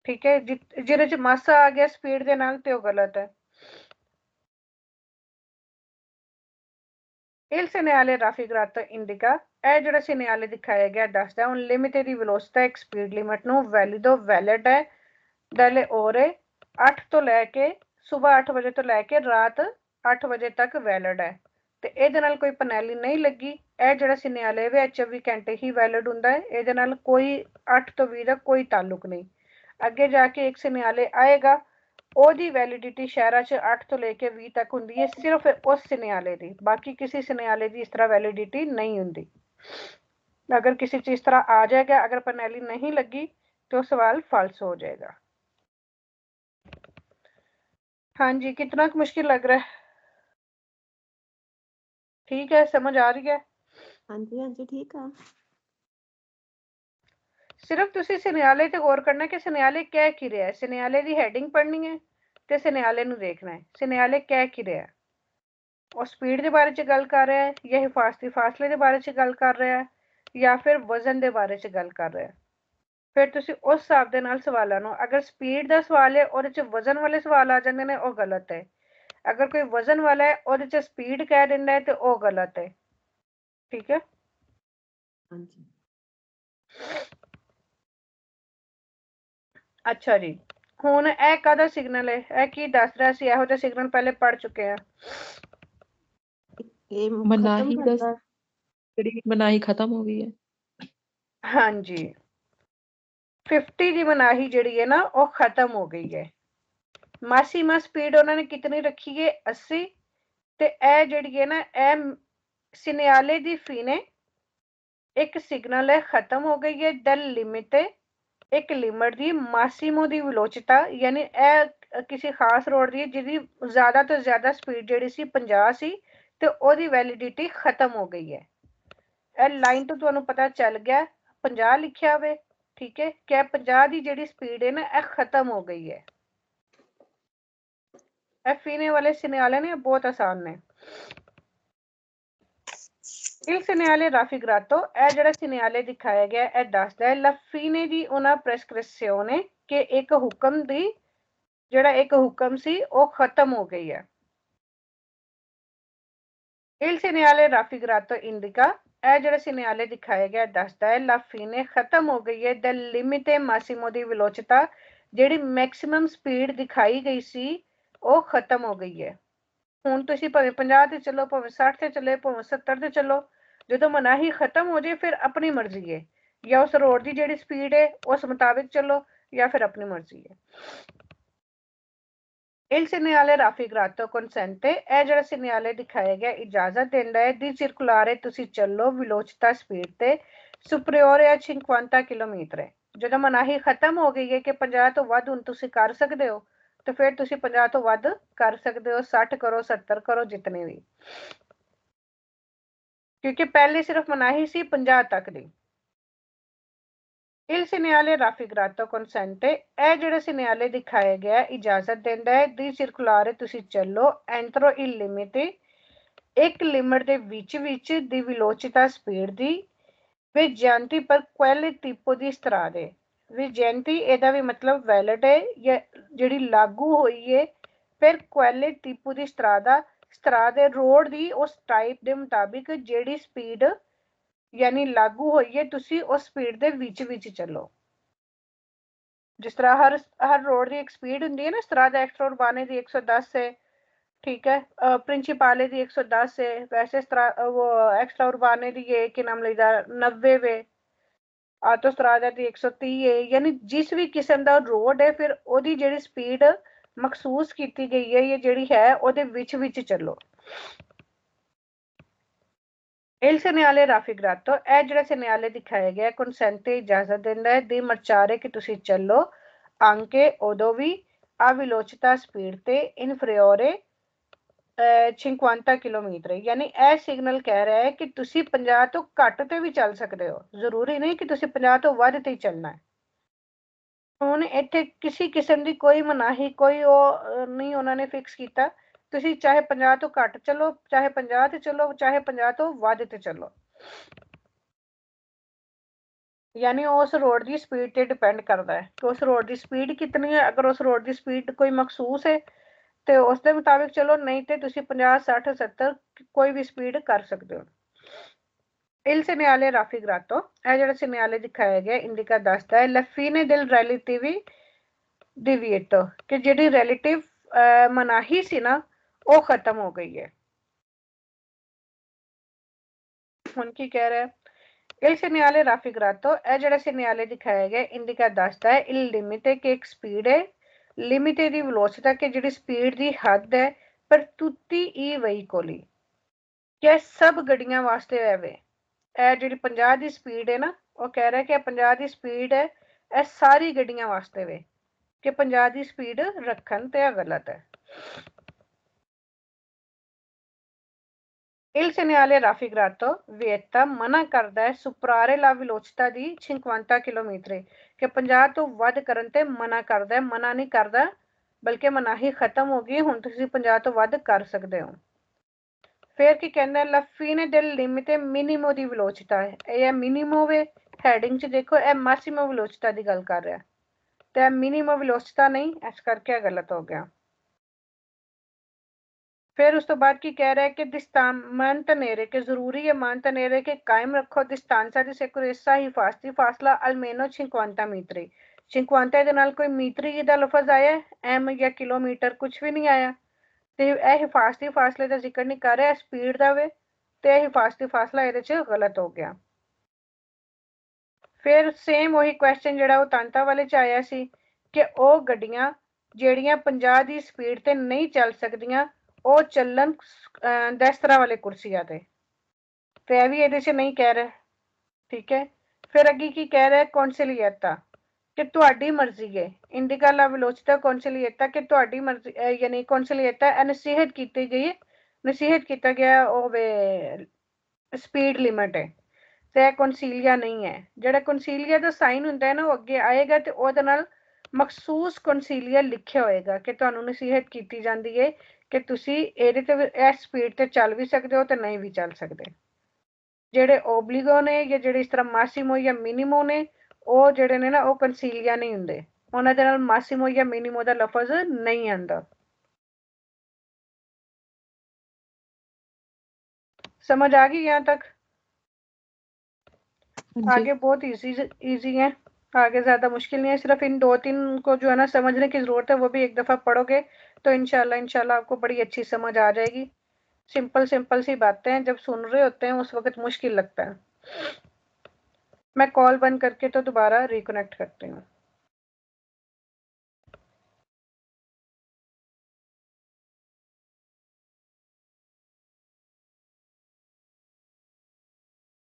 S2: ਠੀਕ ਹੈ, ਜਿਹਦੇ ਚ ਮਾਸਾ ਆ ਗਿਆ ਸਪੀਡ ਦੇ ਨਾਲ ਤੇ ਉਹ ਗਲਤ ਹੈ। il segnale raffigurato indica ਇਹ ਜਿਹੜਾ segnale ਦਿਖਾਇਆ ਗਿਆ ਦੱਸਦਾ un limite di velocità ਇੱਕ ਸਪੀਡ ਲਿਮਿਟ ਨੂੰ, valido valid ਹੈ, dalle ore 8 ਤੋਂ ਲੈ ਕੇ ਸਵੇਰ 8 ਵਜੇ ਤੋਂ ਲੈ ਕੇ ਰਾਤ 8 ਵਜੇ ਤੱਕ ਵੈਲਿਡ ਹੈ, ਤੇ ਇਹਦੇ ਨਾਲ ਕੋਈ ਪੈਨਲਟੀ ਨਹੀਂ ਲੱਗੀ। ਇਹ ਜਿਹੜਾ segnale ਹੈ 24 ਘੰਟੇ ਹੀ ਵੈਲਿਡ ਹੁੰਦਾ ਹੈ, ਇਹਦੇ ਨਾਲ ਕੋਈ 8 ਤੋਂ 20 ਦਾ ਕੋਈ ਤਾਲੁਕ ਨਹੀਂ। ਅੱਗੇ ਜਾ ਕੇ ਇੱਕ segnale ਆਏਗਾ, ਉਹਦੀ ਵੈਲਿਡਿਟੀ ਸ਼ਹਿਰਾਂ 'ਚ 8 ਤੋਂ ਲੈ ਕੇ 20 ਤੱਕ ਹੁੰਦੀ ਹੈ, ਸਿਰਫ ਉਸ segnale ਦੀ, ਬਾਕੀ ਕਿਸੇ segnale ਦੀ ਇਸ ਤਰ੍ਹਾਂ ਵੈਲਿਡਿਟੀ ਨਹੀਂ ਹੁੰਦੀ। अगर किसी चीज तरह आ जाएगा, अगर पैनली नहीं लगी तो सवाल फाल्स हो जाएगा। हाँ जी, कितना मुश्किल लग रहा है? ठीक है, समझ आ रही है?
S3: हाँ जी ठीक है।
S2: सिर्फ तुसी segnale ते गौर करना कि segnale कह की रहा है, segnale दी हेडिंग पढ़नी है ते segnale नू देखना है, segnale कह की रहा है। और स्पीड के बारे च गल कर रहा है, या हिफाजती फासले के बारे च गल कर रहा है, या फिर वजन के बारे च गल कर रहा है। फिर तुसी उस हिसाब दे नाल सवालां नू, अगर स्पीड दा सवाल है और च वजन वाले सवाल आ जांदे ने, वो गलत है। अगर कोई वजन वाला है और च स्पीड कह दिंदा है तो वो गलत है। ठीक है,
S3: हाँ जी।
S2: अच्छा जी, हुण ए कादा सिग्नल है, ए की दस रहा सी, एहो जिहा सिग्नल पहले पढ़ चुके हैं।
S3: ये मनाही दस मनाही खत्म हो गई है।
S2: हाँ जी, 50 की मनाही जिहड़ी है ना वो खत्म हो गई है। मासीमा स्पीड उन्होंने कितनी रखी है 80, ते ए जिहड़ी है ना ए segnale दी फीने एक सिग्नल है खत्म हो गई है, दल लिमिट एक लिमिट दी मासीमो दी वेलोसिटी, यानी ए किसी खास रोड दी जिहदी ज्यादा तो ज्यादा स्पीड जिहड़ी सी 50 सी ते ओदी वैलिडिटी खत्म हो गई है। ए लाइन तो तुहानू पता चल गया 50 लिखिया हुए, ठीक है, क्या 50 दी जिहड़ी स्पीड है ना ए खत्म हो गई है। ए फीने वाले segnale ने बहुत आसान ने। il segnale raffigurato ਇਹ ਜਿਹੜਾ segnale ਦਿਖਾਇਆ ਗਿਆ ਇਹ ਦੱਸਦਾ ਹੈ la fine di una prescrizione ਕਿ ਇੱਕ ਹੁਕਮ ਦੀ ਜਿਹੜਾ ਇੱਕ ਹੁਕਮ ਸੀ ਉਹ ਖਤਮ ਹੋ ਗਈ ਹੈ। il segnale raffigurato indica ਇਹ ਜਿਹੜਾ segnale ਦਿਖਾਇਆ ਗਿਆ ਦੱਸਦਾ ਹੈ la fine ਖਤਮ ਹੋ ਗਈ ਹੈ del limite massimo di velocità ਜਿਹੜੀ ਮੈਕਸਿਮਮ ਸਪੀਡ ਦਿਖਾਈ ਗਈ ਸੀ ਉਹ ਖਤਮ ਹੋ ਗਈ ਹੈ। ਹੁਣ ਤੁਸੀਂ ਭਾਵੇਂ 50 ਤੇ ਚੱਲੋ, ਭਾਵੇਂ 60 ਤੇ ਚੱਲੇ, ਭਾਵੇਂ 70 ਤੇ ਚੱਲੋ, ਜਦੋਂ ਮਨਾਹੀ ਖਤਮ ਹੋ ਜਾਏ ਫਿਰ ਆਪਣੀ ਮਰਜ਼ੀ ਹੈ, ਜਾਂ ਉਸ ਰੋਡ ਦੀ ਜਿਹੜੀ ਸਪੀਡ ਹੈ ਉਸ ਮੁਤਾਬਿਕ ਚੱਲੋ ਜਾਂ ਫਿਰ ਆਪਣੀ ਮਰਜ਼ੀ ਹੈ। il segnale raffigurato consente ਇਹ ਜਿਹੜਾ segnale ਦਿਖਾਇਆ ਗਿਆ ਇਜਾਜ਼ਤ ਦਿੰਦਾ ਹੈ di circolare ਤੁਸੀਂ ਚੱਲੋ velocità ਸਪੀਡ ਤੇ superiore a 50 ਕਿਲੋਮੀਟਰ ਹੈ। ਜਦੋਂ ਮਨਾਹੀ ਖਤਮ ਹੋ ਗਈ ਹੈ ਕਿ 50 ਤੋਂ ਵੱਧ ਹੁਣ ਤੁਸੀਂ ਕਰ ਸਕਦੇ ਹੋ, तो फिर तुसी 50 तो वध कर सकते हो, 60 करो 70 करो जितने भी, क्योंकि पहले सिर्फ मनाही सी 50 तक दी। il segnale raffigurato consente ਇਹ ਜਿਹੜਾ segnale ਦਿਖਾਇਆ ਗਿਆ ਇਜਾਜ਼ਤ ਦਿੰਦਾ ਹੈ di circolare ਤੁਸੀਂ ਚੱਲੋ entro il limite ਇੱਕ ਲਿਮਟ ਦੇ ਵਿੱਚ ਦੀ velocità ਸਪੀਡ ਦੀ vigenti per quale tipo di strade। विजेंटी ਇਹਦਾ ਵੀ ਮਤਲਬ ਵੈਲਿਡ ਹੈ ਜਾਂ ਜਿਹੜੀ ਲਾਗੂ ਹੋਈ ਹੈ। ਫਿਰ ਕੁਐਲੇ ਟਿਪੂ ਦੀ ਸਟਰਾ ਦੇ ਰੋਡ ਦੀ ਉਸ ਟਾਈਪ ਦੇ ਮੁਤਾਬਿਕ ਜਿਹੜੀ ਸਪੀਡ ਯਾਨੀ ਲਾਗੂ ਹੋਈ ਹੈ ਤੁਸੀਂ ਉਸ ਸਪੀਡ ਦੇ ਵਿੱਚ ਚੱਲੋ। ਜਿਸ ਤਰ੍ਹਾਂ ਹਰ ਰੋਡ ਦੀ ਇੱਕ ਸਪੀਡ ਹੁੰਦੀ ਹੈ ਨਾ, ਸਟਰਾਦਾ एक्स्ट्रा उर्बाने ਦੀ 110 है, ठीक है, प्रिंसिपाले ਦੀ 110 है, वैसे वो एक्स्ट्रा उर्बाने ਦੀ है कि नाम लईदा 90 वे, ਆਟੋਸਟਰਾਦਾ ਦੀ 130 ਹੈ। यानी जिस भी किस्म का रोड है फिर ओदी जिहड़ी स्पीड ਮਖਸੂਸ ਕੀਤੀ ਗਈ ਹੈ ਇਹ ਜਿਹੜੀ ਹੈ ਉਹਦੇ ਵਿੱਚ ਚੱਲੋ। Il segnale raffigurato ਇਹ ਜਿਹੜਾ segnale ਦਿਖਾਇਆ ਗਿਆ consente ਤੇ ਇਜਾਜ਼ਤ ਦਿੰਦਾ ਹੈ di marciare ਕਿ ਤੁਸੀਂ ਚੱਲੋ anche ਉਦੋਂ ਵੀ a velocità speed ਤੇ inferiore 50 ਕਿਲੋਮੀਟਰ, ਯਾਨੀ ਇਹ ਸਿਗਨਲ ਕਹਿ ਰਿਹਾ ਹੈ ਕਿ ਤੁਸੀਂ 50 ਤੋਂ ਘੱਟ ਤੇ ਵੀ ਚੱਲ ਸਕਦੇ ਹੋ, ਜ਼ਰੂਰੀ ਨਹੀਂ ਕਿ ਤੁਸੀਂ 50 ਤੋਂ ਵੱਧ ਤੇ ਹੀ ਚੱਲਣਾ ਹੈ। ਹੁਣ ਇੱਥੇ ਕਿਸੇ ਕਿਸਮ ਦੀ ਕੋਈ ਮਨਾਹੀ, ਕੋਈ ਉਹ ਨਹੀਂ ਉਹਨਾਂ ਨੇ ਫਿਕਸ ਕੀਤਾ, ਤੁਸੀਂ ਚਾਹੇ 50 ਤੋਂ ਘੱਟ ਚੱਲੋ, ਚਾਹੇ 50 ਤੇ ਚੱਲੋ, ਚਾਹੇ 50 ਤੋਂ ਵੱਧ ਤੇ ਚੱਲੋ, यानी उस रोड की स्पीड ते डिपेंड करता है कि उस रोड की स्पीड कितनी है। अगर उस रोड की स्पीड कोई मखसूस है तो उसके मुताबिक चलो, नहीं तो तुसी 50 60 70 कोई भी स्पीड कर सकते हो। Il segnale raffigurato ਇਹ ਜਿਹੜਾ segnale ਦਿਖਾਇਆ ਗਿਆ ਇੰਡੀਕਾ ਦੱਸਦਾ ਹੈ la fine del relativi divieto ਕਿ ਜਿਹੜੀ ਰਿਲੇਟਿਵ ਮਨਾਹੀ ਸੀ ਨਾ ਉਹ ਖਤਮ ਹੋ ਗਈ ਹੈ। ਹੁਣ ਕੀ ਕਹਿ ਰਿਹਾ ਹੈ Il segnale raffigurato ਇਹ ਜਿਹੜਾ segnale ਦਿਖਾਇਆ ਗਿਆ ਇੰਡੀਕਾ ਦੱਸਦਾ ਹੈ il limite ਕਿ ਇੱਕ ਸਪੀਡ ਹੈ, ਲਿਮਿਟ ਦੀ ਵੈਲੋਸਿਟੀ ਕਿ ਜਿਹੜੀ ਸਪੀਡ ਦੀ ਹੱਦ ਹੈ ਪਰ tutti i veicoli ਕਿ ਸਭ ਗੱਡੀਆਂ ਵਾਸਤੇ ਹੈ ਵੇ। ਇਹ ਜਿਹੜੀ 50 ਦੀ ਸਪੀਡ ਹੈ ਨਾ ਉਹ ਕਹਿ ਰਿਹਾ ਕਿ 50 ਦੀ ਸਪੀਡ ਹੈ ਇਹ ਸਾਰੀ ਗੱਡੀਆਂ ਵਾਸਤੇ ਵੇ ਕਿ 50 ਦੀ ਸਪੀਡ ਰੱਖਣ ਤੇ ਇਹ ਗਲਤ ਹੈ। Il segnale raffigurato vieta ਮਨਾ ਕਰਦਾ ਹੈ ਸੁਪਰਾਰੇ ਲਾ ਵਿਲੋਚਤਾ ਦੀ 50 ਕਿਲੋਮੀਟਰ ਕਿ 50 ਤੋਂ ਵੱਧ ਕਰਨ ਤੇ ਮਨਾ ਕਰਦਾ ਹੈ, ਮਨਾ ਨਹੀਂ ਕਰਦਾ ਬਲਕਿ ਮਨਾਹੀ ਖਤਮ ਹੋ ਗਈ, ਹੁਣ ਤੁਸੀਂ 50 ਤੋਂ ਵੱਧ ਕਰ ਸਕਦੇ ਹੋ। ਫਿਰ ਕੀ ਕਹਿੰਦਾ la fine del limite minimo di velocità ਇਹ ਮਿਨੀਮੋ ਵੇ, ਹੈਡਿੰਗ 'ਚ ਦੇਖੋ ਇਹ ਮਾਸਿਮੋ velocità ਦੀ ਗੱਲ ਕਰ ਰਿਹਾ ਤੇ ਇਹ ਮਿਨੀਮੋ velocità ਨਹੀਂ, ਇਸ ਕਰਕੇ ਇਹ ਗਲਤ ਹੋ ਗਿਆ। फिर उस तो बाद की कह रहा है कि mantenere कि जरूरी है mantenere कि कायम रखो distanza di sicurezza फासला almeno 50 मीटर। 50 ਦੇ ਨਾਲ ਕੋਈ ਮੀਟਰੀ ਦਾ ਲਫ਼ਜ਼ ਆਇਆ ਐਮ ਜਾਂ ਕਿਲੋਮੀਟਰ ਕੁਝ ਵੀ ਨਹੀਂ ਆਇਆ ਤੇ ਇਹ ਹਿਫਾਜ਼ਤੀ ਫਾਸਲੇ ਦਾ ਜ਼ਿਕਰ ਨਹੀਂ ਕਰ ਰਿਹਾ, ਸਪੀਡ ਦਾ ਵੇ ਤੇ ਇਹ ਹਿਫਾਜ਼ਤੀ ਫਾਸਲਾ ਇਹਦੇ 'ਚ ਗਲਤ ਹੋ ਗਿਆ। ਫਿਰ ਸੇਮ ਉਹੀ ਕੁਐਸਚਨ ਜਿਹੜਾ ਉਹ ਤਾਂਤਾ ਵਾਲੇ 'ਚ ਆਇਆ ਸੀ ਕਿ ਉਹ ਗੱਡੀਆਂ ਜਿਹੜੀਆਂ 50 ਦੀ ਸਪੀਡ ਤੇ ਨਹੀਂ ਚੱਲ ਸਕਦੀਆਂ ਉਹ ਚੱਲਣ ਦਸਤਰਾ ਵਾਲੇ ਕੁਰਸੀਆਂ ਤੇ ਇਹ ਵੀ ਇਹਦੇ 'ਚ ਨਹੀਂ ਕਹਿ ਰਿਹਾ, ਠੀਕ ਹੈ। ਫਿਰ ਅੱਗੇ ਕੀ ਕਹਿ ਰਿਹਾ ਕੌਂਸਲੀਏਤਾ ਕਿ ਤੁਹਾਡੀ ਮਰਜ਼ੀ ਹੈ, ਇੰਡੀਕਾ ਲਾ ਵੈਲੋਸਿਟà ਕੌਂਸਲੀਏਤਾ ਕਿ ਤੁਹਾਡੀ ਮਰਜ਼ੀ, ਯਾਨੀ ਕੌਂਸਲੀਏਤਾ ਇਹ ਨਸੀਹਤ ਕੀਤੀ ਗਈ ਹੈ, ਨਸੀਹਤ ਕੀਤਾ ਗਿਆ ਉਹ ਵੇ ਸਪੀਡ ਲਿਮਿਟ ਹੈ ਤੇ ਇਹ ਕੌਂਸੀਲੀਆ ਨਹੀਂ ਹੈ। ਜਿਹੜਾ ਕੌਂਸੀਲੀਆ ਦਾ ਸਾਈਨ ਹੁੰਦਾ ਹੈ ਨਾ ਉਹ ਅੱਗੇ ਆਏਗਾ ਤੇ ਉਹਦੇ ਨਾਲ ਮਖਸੂਸ ਕੌਂਸੀਲੀਆ ਲਿਖਿਆ ਹੋਏਗਾ ਕਿ ਤੁਹਾਨੂੰ ਨਸੀਹਤ ਕੀਤੀ ਜਾਂਦੀ ਹੈ ਕਿ ਤੁਸੀਂ ਇਹਦੇ ਤੇ ਇਸ ਸਪੀਡ ਤੇ ਚੱਲ ਵੀ ਸਕਦੇ ਹੋ ਤੇ ਨਹੀਂ ਵੀ ਚੱਲ ਸਕਦੇ। ਜਿਹੜੇ ਓਬਲੀਗੋ ਨੇ ਜਾਂ ਜਿਹੜੇ ਇਸ ਤਰ੍ਹਾਂ ਮਾਸੀਮੋ ਜਾਂ ਮਿਨੀਮੋ ਨੇ ਉਹ ਜਿਹੜੇ ਨੇ ਨਾ ਉਹ ਕੌਂਸੀਲੀਆ ਨਹੀਂ ਹੁੰਦੇ, ਉਹਨਾਂ ਦੇ ਨਾਲ ਮਾਸੀਮੋ ਜਾਂ ਮਿਨੀਮੋ ਦਾ ਲਫ਼ਜ਼ ਨਹੀਂ ਆਉਂਦਾ। समझ आ गई यहाँ तक? आगे बहुत इजी है, आगे ज़्यादा मुश्किल नहीं है, सिर्फ इन 2-3 को जो है ना समझने की ज़रूरत है, वो भी एक दफ़ा पढ़ोगे तो इंशाल्लाह आपको बड़ी अच्छी समझ आ जाएगी। सिंपल सी बातें हैं, जब सुन रहे होते हैं उस वक्त मुश्किल लगता है। मैं कॉल बंद करके तो दोबारा रिकनेक्ट करती हूँ।